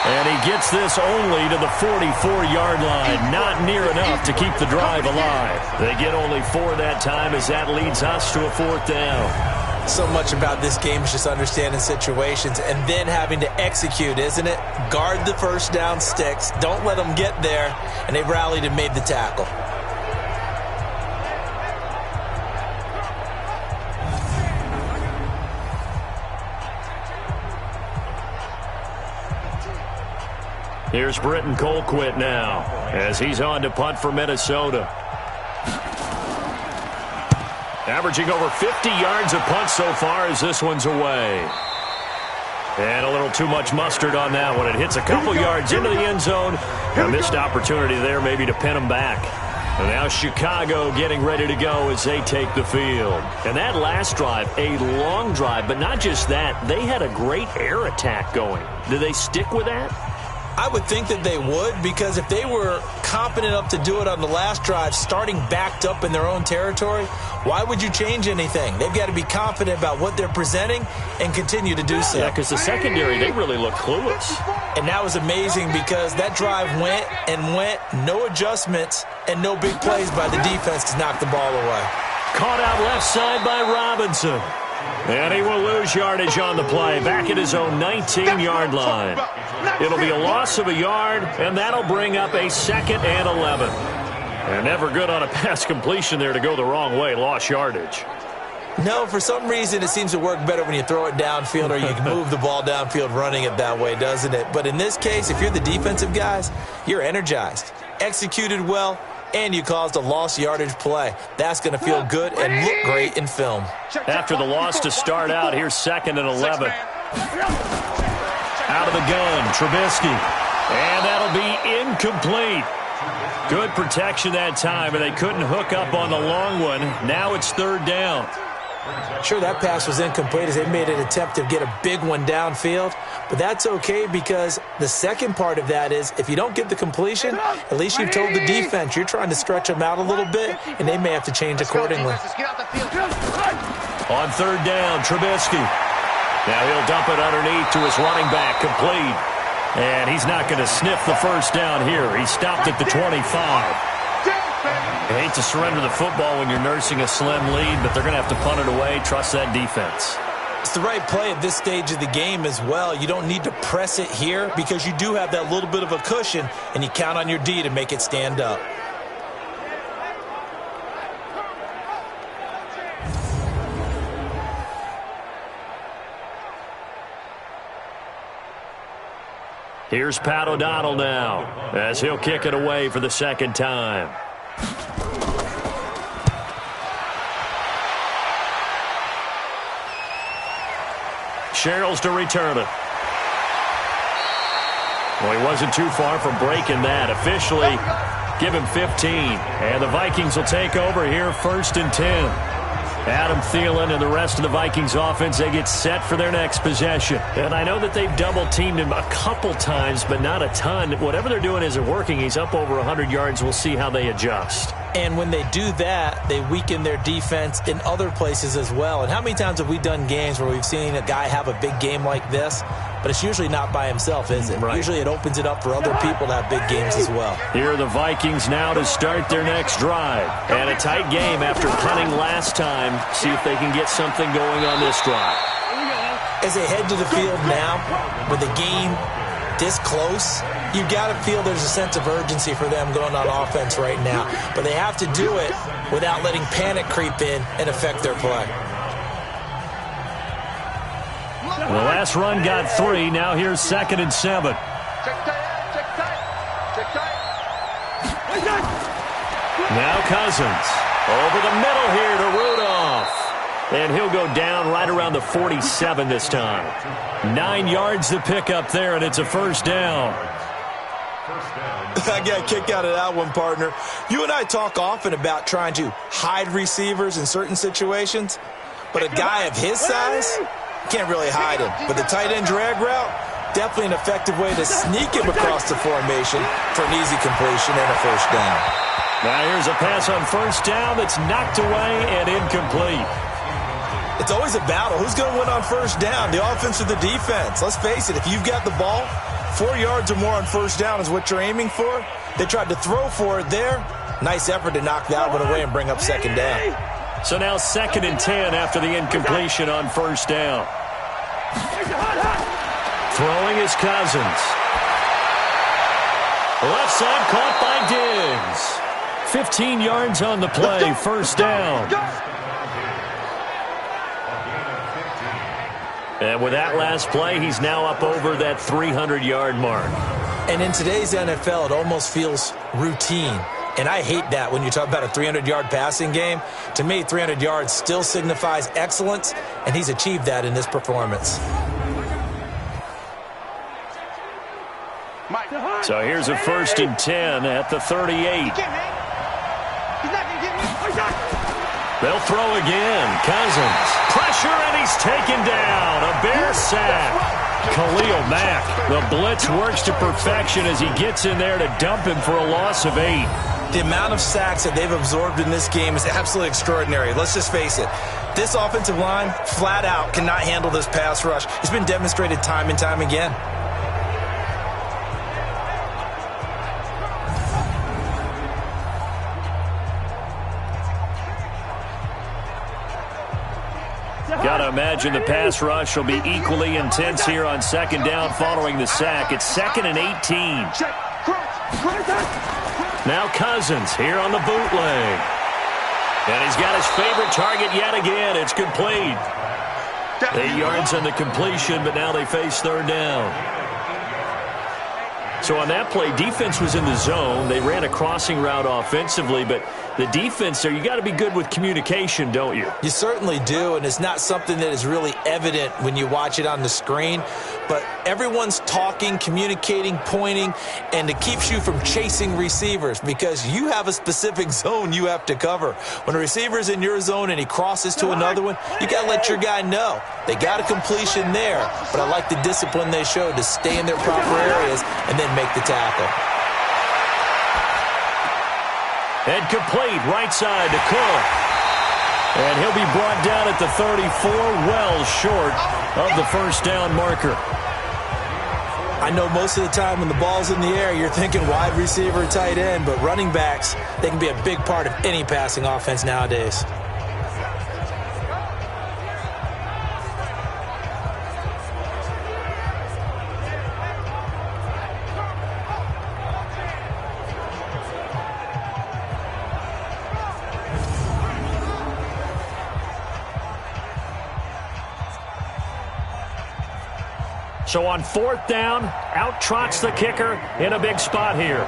And he gets this only to the 44-yard line. Not near enough to keep the drive alive. They get only 4 that time as that leads us to a 4th down. So much about this game is just understanding situations and then having to execute, isn't it? Guard the 1st down sticks. Don't let them get there. And they rallied and made the tackle. Here's Britton Colquitt now as he's on to punt for Minnesota. Averaging over 50 yards a punt so far as this one's away. And a little too much mustard on that one. It hits a couple yards into the end zone. A missed opportunity there maybe to pin them back. And now Chicago getting ready to go as they take the field. And that last drive, a long drive, but not just that. They had a great air attack going. Do they stick with that? I would think that they would, because if they were competent enough to do it on the last drive, starting backed up in their own territory, why would you change anything? They've got to be confident about what they're presenting and continue to do so. Yeah, because the secondary, they really look clueless. And that was amazing because that drive went and went, no adjustments and no big plays by the defense to knock the ball away. Caught out left side by Robinson. And he will lose yardage on the play, back at his own 19-yard line. It'll be a loss of a yard, and that'll bring up a 2nd and 11. And never good on a pass completion there to go the wrong way, lost yardage. No, for some reason it seems to work better when you throw it downfield or you can move the ball downfield running it that way, doesn't it? But in this case, if you're the defensive guys, you're energized, executed well, and you caused a lost yardage play. That's going to feel good and look great in film. After the loss to start out, here's 2nd and 11. Out of the gun, Trubisky. And that'll be incomplete. Good protection that time, and they couldn't hook up on the long one. Now it's third down. Sure, that pass was incomplete as they made an attempt to get a big one downfield, but that's okay because the second part of that is if you don't get the completion, at least you've told the defense you're trying to stretch them out a little bit, and they may have to change accordingly. On third down, Trubisky. Now he'll dump it underneath to his running back, complete. And he's not going to sniff the first down here. He stopped at the 25. I hate to surrender the football when you're nursing a slim lead, but they're going to have to punt it away. Trust that defense. It's the right play at this stage of the game as well. You don't need to press it here because you do have that little bit of a cushion, and you count on your D to make it stand up. Here's Pat O'Donnell now as he'll kick it away for the second time. Sherrills to return it. Well, he wasn't too far from breaking that. Officially, give him 15. And the Vikings will take over here, 1st and 10. Adam Thielen and the rest of the Vikings offense, they get set for their next possession. And I know that they've double-teamed him a couple times, but not a ton. Whatever they're doing isn't working. He's up over 100 yards. We'll see how they adjust. And when they do that, they weaken their defense in other places as well. And how many times have we done games where we've seen a guy have a big game like this, but it's usually not by himself, is it? Right. Usually it opens it up for other people to have big games as well. Here are the Vikings now to start their next drive. And a tight game after punting last time. See if they can get something going on this drive. As they head to the field now, with the game this close, you've got to feel there's a sense of urgency for them going on offense right now. But they have to do it without letting panic creep in and affect their play. The last run got 3. Now here's 2nd and 7. Now Cousins. Over the middle here to Rudolph. And he'll go down right around the 47 this time. 9 yards to pick up there, and it's a first down. I got a kick out of that one, partner. You and I talk often about trying to hide receivers in certain situations, but a guy of his size can't really hide him. But the tight end drag route, definitely an effective way to sneak him across the formation for an easy completion and a first down. Now here's a pass on first down that's knocked away and incomplete. It's always a battle. Who's going to win on first down, the offense or the defense? Let's face it, if you've got the ball, 4 yards or more on first down is what you're aiming for. They tried to throw for it there. Nice effort to knock that one away and bring up second down. So now 2nd and 10 after the incompletion on first down. Throwing is Cousins. Left side caught by Diggs. 15 yards on the play, first down. And with that last play, he's now up over that 300-yard mark. And in today's NFL, it almost feels routine. And I hate that when you talk about a 300-yard passing game. To me, 300 yards still signifies excellence, and he's achieved that in this performance. So here's a 1st and 10 at the 38. They'll throw again. Cousins. Pressure, and he's taken down. A Bear sack. Khalil Mack. The blitz works to perfection as he gets in there to dump him for a loss of 8. The amount of sacks that they've absorbed in this game is absolutely extraordinary. Let's just face it. This offensive line, flat out, cannot handle this pass rush. It's been demonstrated time and time again. Got to imagine the pass rush will be equally intense here on second down following the sack. It's 2nd and 18. Now Cousins here on the bootleg. And he's got his favorite target yet again. It's complete. 8 yards on the completion, but now they face third down. So on that play, defense was in the zone. They ran a crossing route offensively, but the defense there, you got to be good with communication, don't you? You certainly do, and it's not something that is really evident when you watch it on the screen. but everyone's talking, communicating, pointing, and it keeps you from chasing receivers because you have a specific zone you have to cover. When a receiver's in your zone and he crosses to another one, you got to let your guy know. They got a completion there, but I like the discipline they showed to stay in their proper areas and then make the tackle. And complete right side to Cook. And he'll be brought down at the 34, well short of the first down marker. I know most of the time when the ball's in the air, you're thinking wide receiver, tight end, but running backs, they can be a big part of any passing offense nowadays. So on fourth down, out trots the kicker in a big spot here.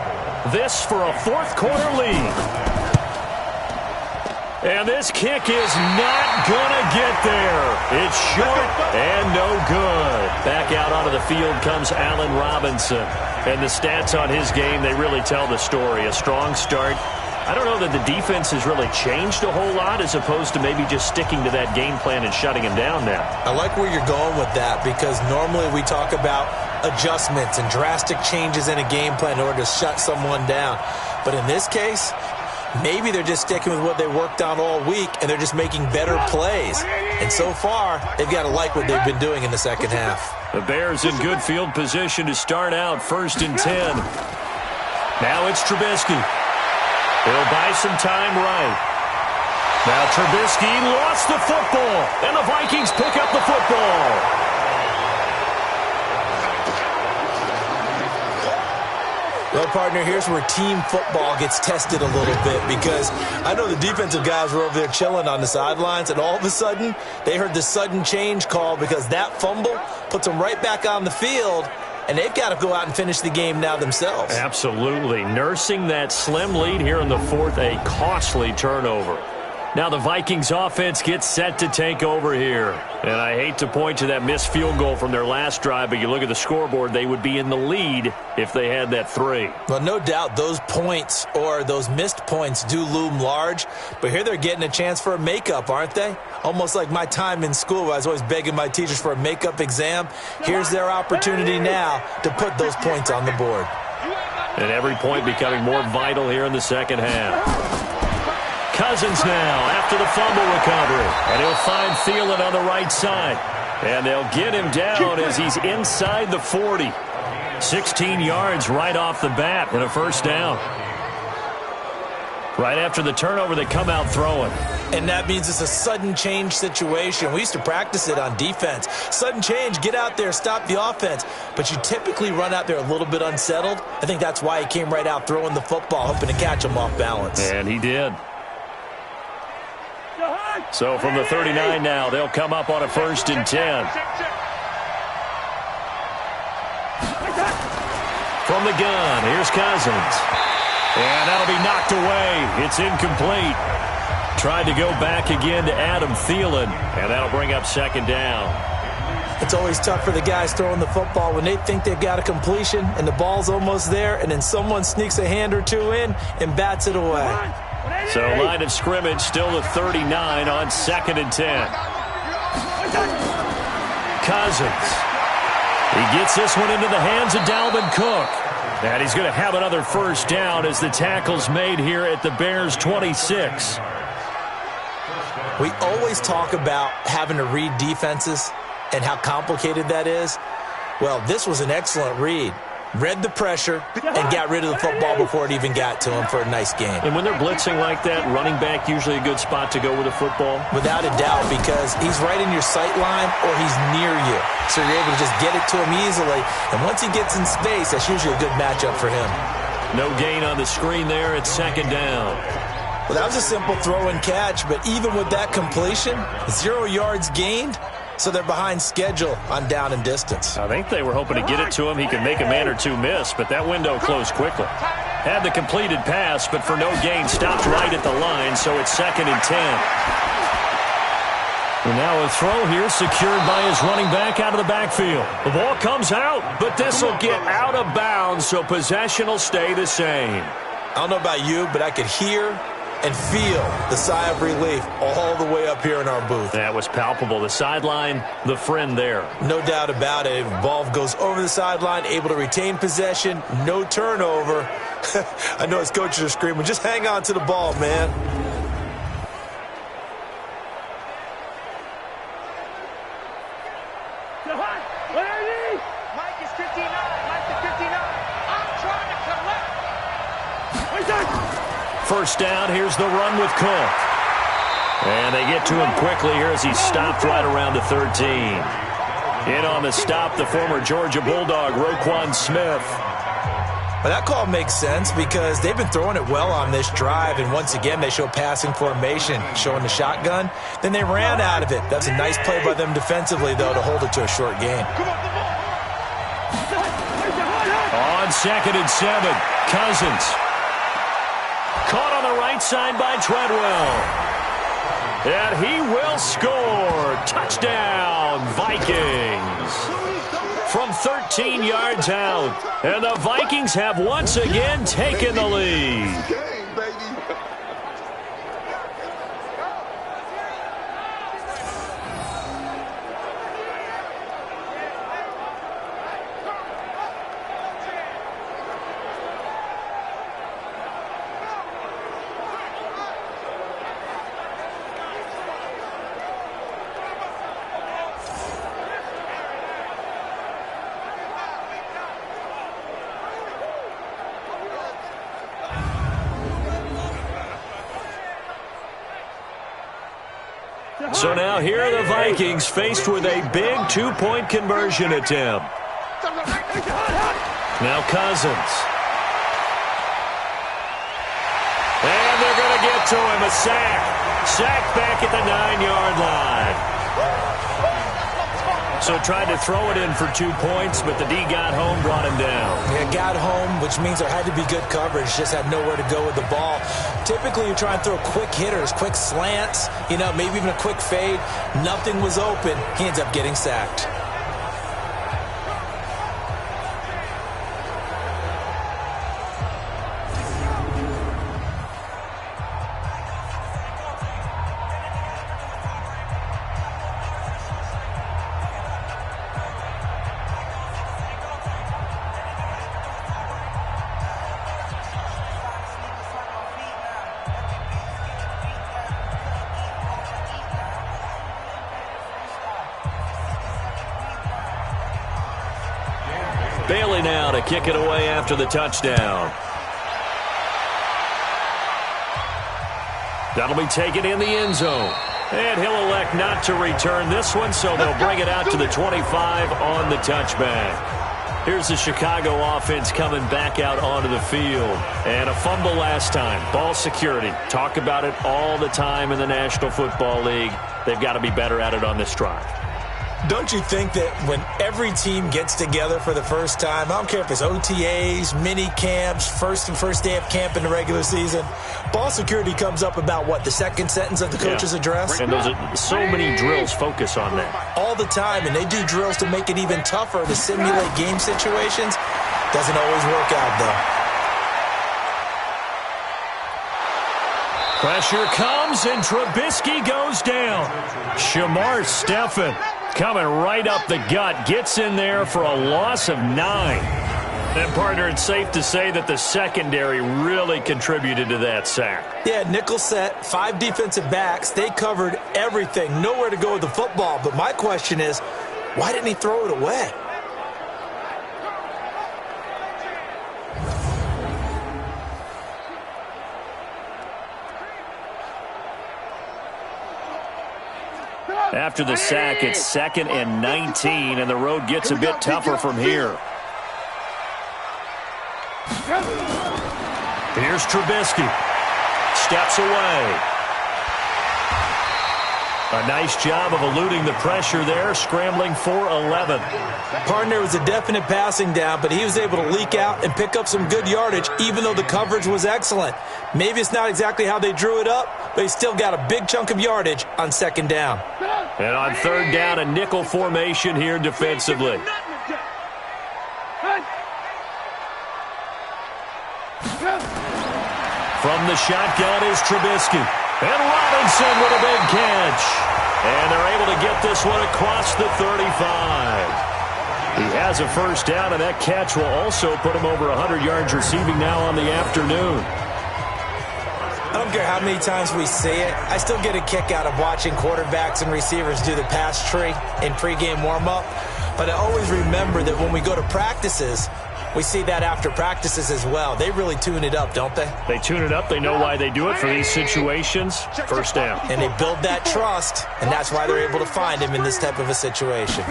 This for a fourth quarter lead. And this kick is not going to get there. It's short and no good. Back out onto the field comes Allen Robinson. And the stats on his game, they really tell the story. A strong start. I don't know that the defense has really changed a whole lot as opposed to maybe just sticking to that game plan and shutting him down now. I like where you're going with that because normally we talk about adjustments and drastic changes in a game plan in order to shut someone down. But in this case, maybe they're just sticking with what they worked on all week and they're just making better plays. And so far, they've got to like what they've been doing in the second half. The Bears in good field position to start out 1st and 10. Now it's Trubisky. He'll buy some time right. Now Trubisky lost the football, and the Vikings pick up the football. Well, partner, here's where team football gets tested a little bit because I know the defensive guys were over there chilling on the sidelines, and all of a sudden, they heard the sudden change call because that fumble puts them right back on the field, and they've got to go out and finish the game now themselves. Absolutely. Nursing that slim lead here in the fourth, a costly turnover. Now the Vikings offense gets set to take over here. And I hate to point to that missed field goal from their last drive, but you look at the scoreboard, they would be in the lead if they had that 3. Well, no doubt those points or those missed points do loom large, but here they're getting a chance for a makeup, aren't they? Almost like my time in school where I was always begging my teachers for a makeup exam. Here's their opportunity now to put those points on the board. And every point becoming more vital here in the second half. Cousins now after the fumble recovery. And he'll find Thielen on the right side. And they'll get him down as he's inside the 40. 16 yards right off the bat and a first down. Right after the turnover, they come out throwing. And that means it's a sudden change situation. We used to practice it on defense. Sudden change, get out there, stop the offense. But you typically run out there a little bit unsettled. I think that's why he came right out throwing the football, hoping to catch him off balance. And he did. So from the 39 now, they'll come up on a 1st and 10. From the gun, here's Cousins. And that'll be knocked away. It's incomplete. Tried to go back again to Adam Thielen, and that'll bring up 2nd down. It's always tough for the guys throwing the football when they think they've got a completion and the ball's almost there, and then someone sneaks a hand or two in and bats it away. So line of scrimmage still the 39 on 2nd and 10. Cousins. He gets this one into the hands of Dalvin Cook. And he's going to have another first down as the tackle's made here at the Bears' 26. We always talk about having to read defenses and how complicated that is. Well, this was an excellent read. Read the pressure and got rid of the football before it even got to him for a nice game. And when they're blitzing like that, running back usually a good spot to go with the football? Without a doubt, because he's right in your sight line or he's near you. So you're able to just get it to him easily. And once he gets in space, that's usually a good matchup for him. No gain on the screen there. It's 2nd down. Well, that was a simple throw and catch, but even with that completion, 0 yards gained. So they're behind schedule on down and distance. I think they were hoping to get it to him. He could make a man or two miss, but that window closed quickly. Had the completed pass, but for no gain, stopped right at the line, so it's 2nd and 10. And now a throw here secured by his running back out of the backfield. The ball comes out, but this will get out of bounds, so possession will stay the same. I don't know about you, but I could hear and feel the sigh of relief all the way up here in our booth. That was palpable. The sideline, the friend there. No doubt about it. Ball goes over the sideline, able to retain possession, no turnover. I know his coaches are screaming, just hang on to the ball, man. Mike is 59. Mike is 59. I'm trying to collect. First down, here's the run with Cook. And they get to him quickly here as he stopped right around the 13. In on the stop, the former Georgia Bulldog, Roquan Smith. Well, that call makes sense because they've been throwing it well on this drive, and once again they show passing formation, showing the shotgun. Then they ran out of it. That's a nice play by them defensively, though, to hold it to a short gain. On 2nd and 7, Cousins. Caught on the right side by Treadwell. And he will score. Touchdown, Vikings. From 13 yards out. And the Vikings have once again taken the lead. So now here are the Vikings faced with a big two-point conversion attempt. Now Cousins. And they're going to get to him. A sack. Sack back at the 9-yard line. So tried to throw it in for 2 points, but the D got home, brought him down. Yeah, got home, which means there had to be good coverage. Just had nowhere to go with the ball. Typically, you try and throw quick hitters, quick slants, maybe even a quick fade. Nothing was open. He ends up getting sacked. Bailey now to kick it away after the touchdown. That'll be taken in the end zone. And he'll elect not to return this one, so they'll bring it out to the 25 on the touchback. Here's the Chicago offense coming back out onto the field. And a fumble last time. Ball security. Talk about it all the time in the National Football League. They've got to be better at it on this drive. Don't you think that when every team gets together for the first time, I don't care if it's OTAs, mini camps, first day of camp in the regular season, ball security comes up about what, the second sentence of the coach's address? And those are so many drills focus on that. All the time, and they do drills to make it even tougher to simulate game situations. Doesn't always work out, though. Pressure comes, and Trubisky goes down. Shamar Stephen coming right up the gut, gets in there for a loss of 9. And, partner, it's safe to say that the secondary really contributed to that sack. Yeah, nickel set, 5 defensive backs. They covered everything. Nowhere to go with the football. But my question is, why didn't he throw it away? After the sack, it's 2nd and 19, and the road gets a bit tougher from here. Here's Trubisky. Steps away. A nice job of eluding the pressure there, scrambling for 11. Partner, was a definite passing down, but he was able to leak out and pick up some good yardage, even though the coverage was excellent. Maybe it's not exactly how they drew it up, but he still got a big chunk of yardage on second down. And on third down, a nickel formation here defensively. From the shotgun is Trubisky. And Robinson with a big catch. And they're able to get this one across the 35. He has a first down, and that catch will also put him over 100 yards receiving now on the afternoon. I don't care how many times we see it. I still get a kick out of watching quarterbacks and receivers do the pass tree in pregame warm-up. But I always remember that when we go to practices, we see that after practices as well. They really tune it up, don't they? They tune it up. They know why they do it for these situations. First down. And they build that trust, and that's why they're able to find him in this type of a situation.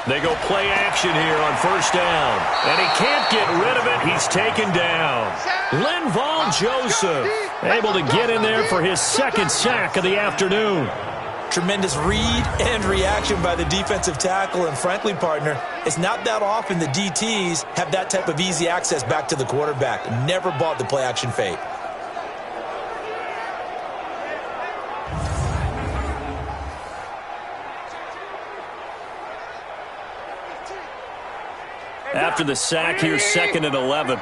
They go play action here on first down. And he can't get rid of it. He's taken down. Linval Joseph able to get in there for his second sack of the afternoon. Tremendous read and reaction by the defensive tackle. And frankly, partner, it's not that often the DTs have that type of easy access back to the quarterback. Never bought the play action fake. After the sack, here's second and 11.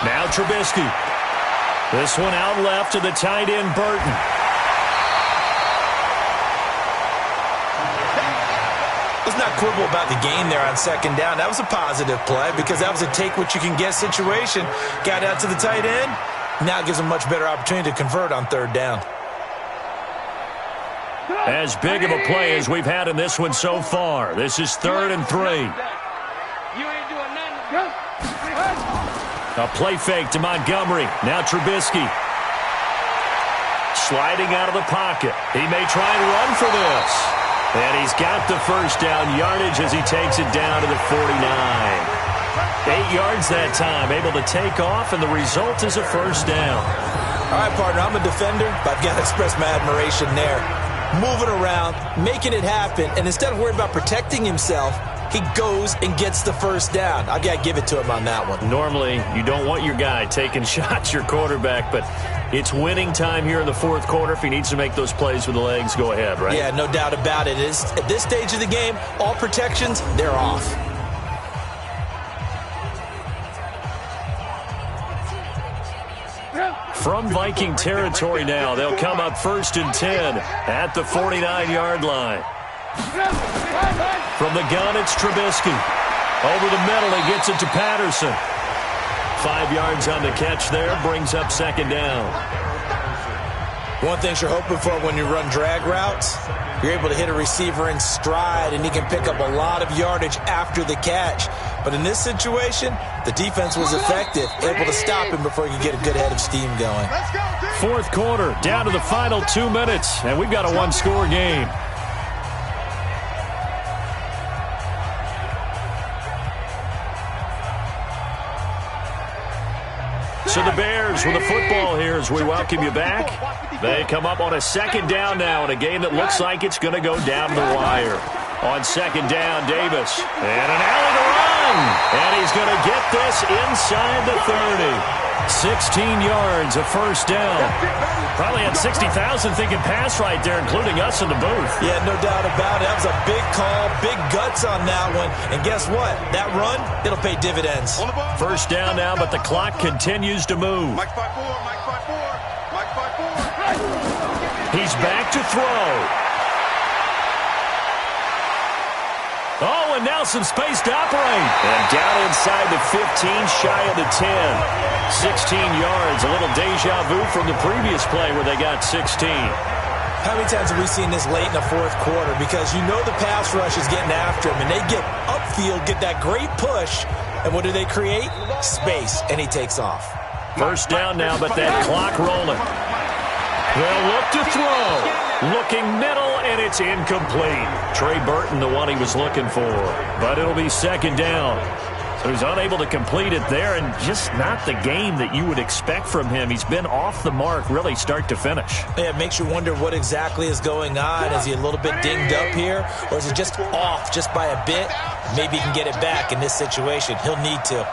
Now Trubisky. This one out left to the tight end, Burton. Let's not quibble about the gain there on second down. That was a positive play because that was a take-what-you-can-get situation. Got out to the tight end. Now it gives them much better opportunity to convert on third down. As big of a play as we've had in this one so far. This is 3rd and 3. A play fake to Montgomery. Now Trubisky. Sliding out of the pocket. He may try and run for this. And he's got the first down yardage as he takes it down to the 49. 8 yards that time, able to take off, and the result is a first down. All right, partner, I'm a defender, but I've got to express my admiration there. Moving around, making it happen, and instead of worrying about protecting himself, he goes and gets the first down. I've got to give it to him on that one. Normally, you don't want your guy taking shots, your quarterback, but it's winning time here in the fourth quarter. If he needs to make those plays with the legs, go ahead, right? Yeah, no doubt about it. At this stage of the game, all protections, they're off. From Viking territory now, they'll come up 1st and 10 at the 49-yard line. From the gun, it's Trubisky. Over the middle, he gets it to Patterson. 5 yards on the catch there, brings up second down. One thing you're hoping for when you run drag routes, you're able to hit a receiver in stride, and he can pick up a lot of yardage after the catch. But in this situation, the defense was effective, able to stop him before he could get a good head of steam going. Fourth quarter, down to the final 2 minutes, and we've got a one-score game. So the Bears with the football here as we welcome you back. They come up on a second down now in a game that looks like it's going to go down the wire. On second down, Davis. And an alley to run. And he's going to get this inside the 30. 16 yards, a first down. Probably had 60,000 thinking pass right there, including us in the booth. Yeah, no doubt about it. That was a big call, big guts on that one. And guess what? That run, it'll pay dividends. First down now, but the clock continues to move. Mike 5-4, Mike 5-4, Mike 5-4. He's back to throw. Oh, and now some space to operate. And down inside the 15, shy of the 10. 16 yards, a little deja vu from the previous play where they got 16. How many times have we seen this late in the fourth quarter? Because you know the pass rush is getting after him, and they get upfield, get that great push, and what do they create? Space, and he takes off. First down now, but that clock rolling. They'll look to throw. Looking middle, and it's incomplete. Trey Burton, the one he was looking for. But it'll be second down. who's unable to complete it there, and just not the game that you would expect from him. He's been off the mark really start to finish. Yeah, it makes you wonder what exactly is going on. Is he a little bit dinged up here, or is he just off just by a bit? Maybe he can get it back in this situation. He'll need to.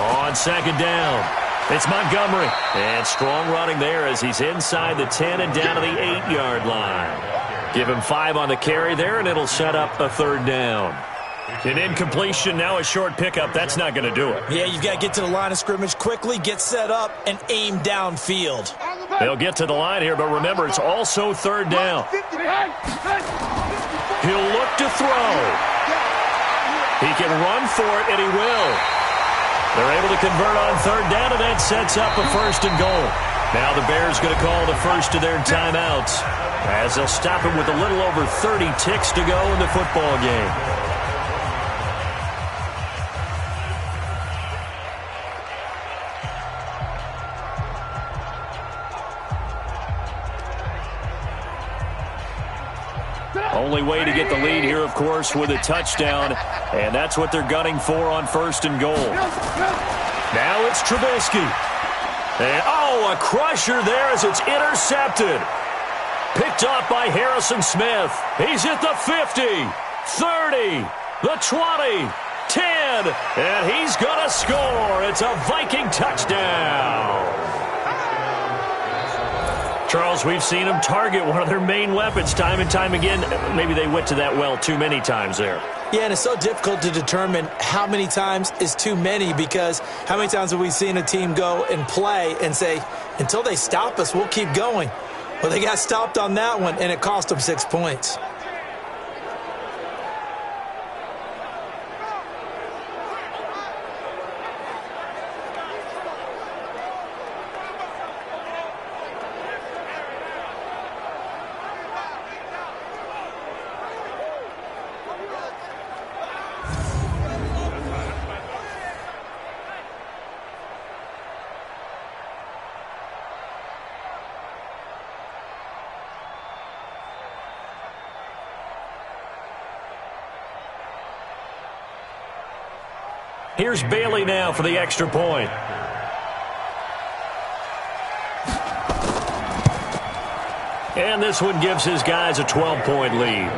On second down, it's Montgomery. And strong running there as he's inside the 10 and down to the 8-yard line. Give him 5 on the carry there, and it'll set up a third down. An incompletion, now a short pickup. That's not going to do it. Yeah, you've got to get to the line of scrimmage quickly, get set up, and aim downfield. They'll get to the line here, but remember, it's also third down. He'll look to throw. He can run for it, and he will. They're able to convert on third down, and that sets up a first and goal. Now the Bears going to call the first of their timeouts as they'll stop him with a little over 30 ticks to go in the football game. Only way to get the lead here, of course, with a touchdown, and that's what they're gunning for on first and goal. Now it's Trubisky. And, a crusher there as it's intercepted. Picked off by Harrison Smith. He's at the 50, 30, the 20, 10, and he's going to score. It's a Viking touchdown. Charles, we've seen them target one of their main weapons time and time again. Maybe they went to that well too many times there. Yeah, and it's so difficult to determine how many times is too many, because how many times have we seen a team go and play and say, until they stop us, we'll keep going. Well, they got stopped on that one, and it cost them 6 points. Here's Bailey now for the extra point. And this one gives his guys a 12-point lead.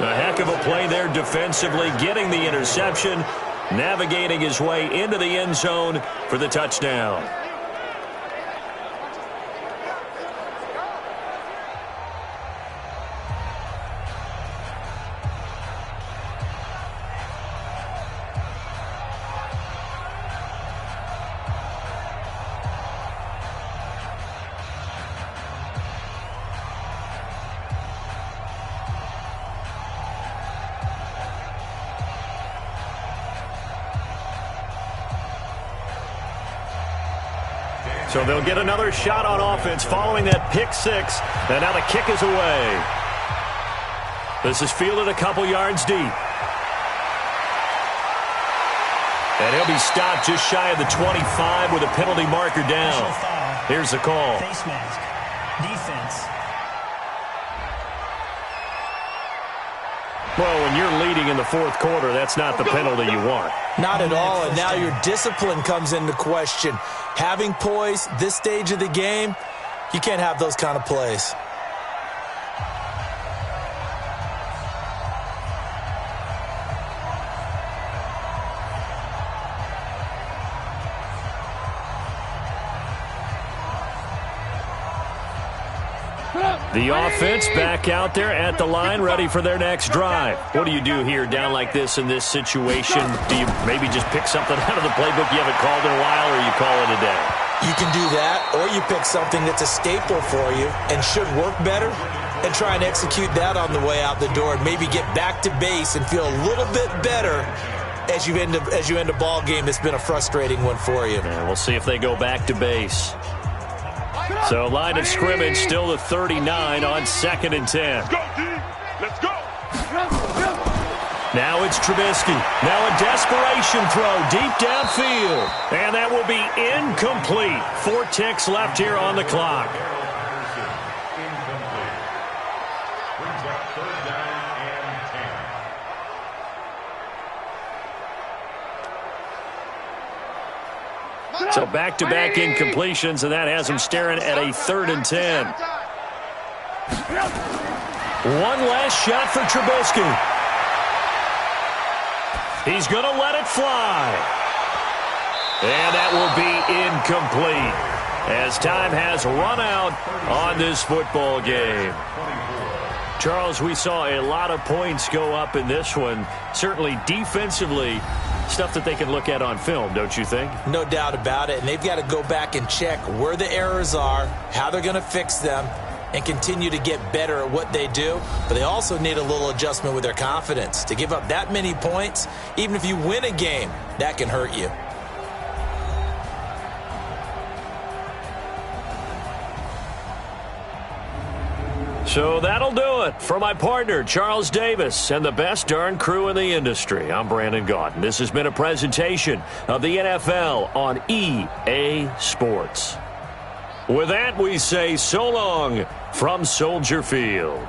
A heck of a play there defensively, getting the interception, navigating his way into the end zone for the touchdown. So they'll get another shot on offense following that pick six. And now the kick is away. This is fielded a couple yards deep. And he'll be stopped just shy of the 25 with a penalty marker down. Here's the call. Face mask. Defense. Well, when you're leading in the fourth quarter, that's not the penalty you want. Not at all, and now your discipline comes into question. Having poise this stage of the game, you can't have those kind of plays. The offense back out there at the line, ready for their next drive. What do you do here down like this in this situation? Do you maybe just pick something out of the playbook you haven't called in a while, or you call it a day? You can do that, or you pick something that's a staple for you and should work better and try and execute that on the way out the door and maybe get back to base and feel a little bit better as you end a ball game that's been a frustrating one for you. And we'll see if they go back to base. So line of scrimmage still the 39 on 2nd and 10. Let's go, D. Let's go. Now it's Trubisky. Now a desperation throw deep downfield. And that will be incomplete. 4 ticks left here on the clock. Brings up 3rd down and and 10. So back-to-back incompletions, and that has him staring at a 3rd and 10. One last shot for Trubisky. He's going to let it fly. And that will be incomplete as time has run out on this football game. Charles, we saw a lot of points go up in this one. Certainly defensively, stuff that they can look at on film, don't you think? No doubt about it. And they've got to go back and check where the errors are, how they're going to fix them, and continue to get better at what they do. But they also need a little adjustment with their confidence. To give up that many points, even if you win a game, that can hurt you. So that'll do it for my partner, Charles Davis, and the best darn crew in the industry. I'm Brandon Gaudin. This has been a presentation of the NFL on EA Sports. With that, we say so long from Soldier Field.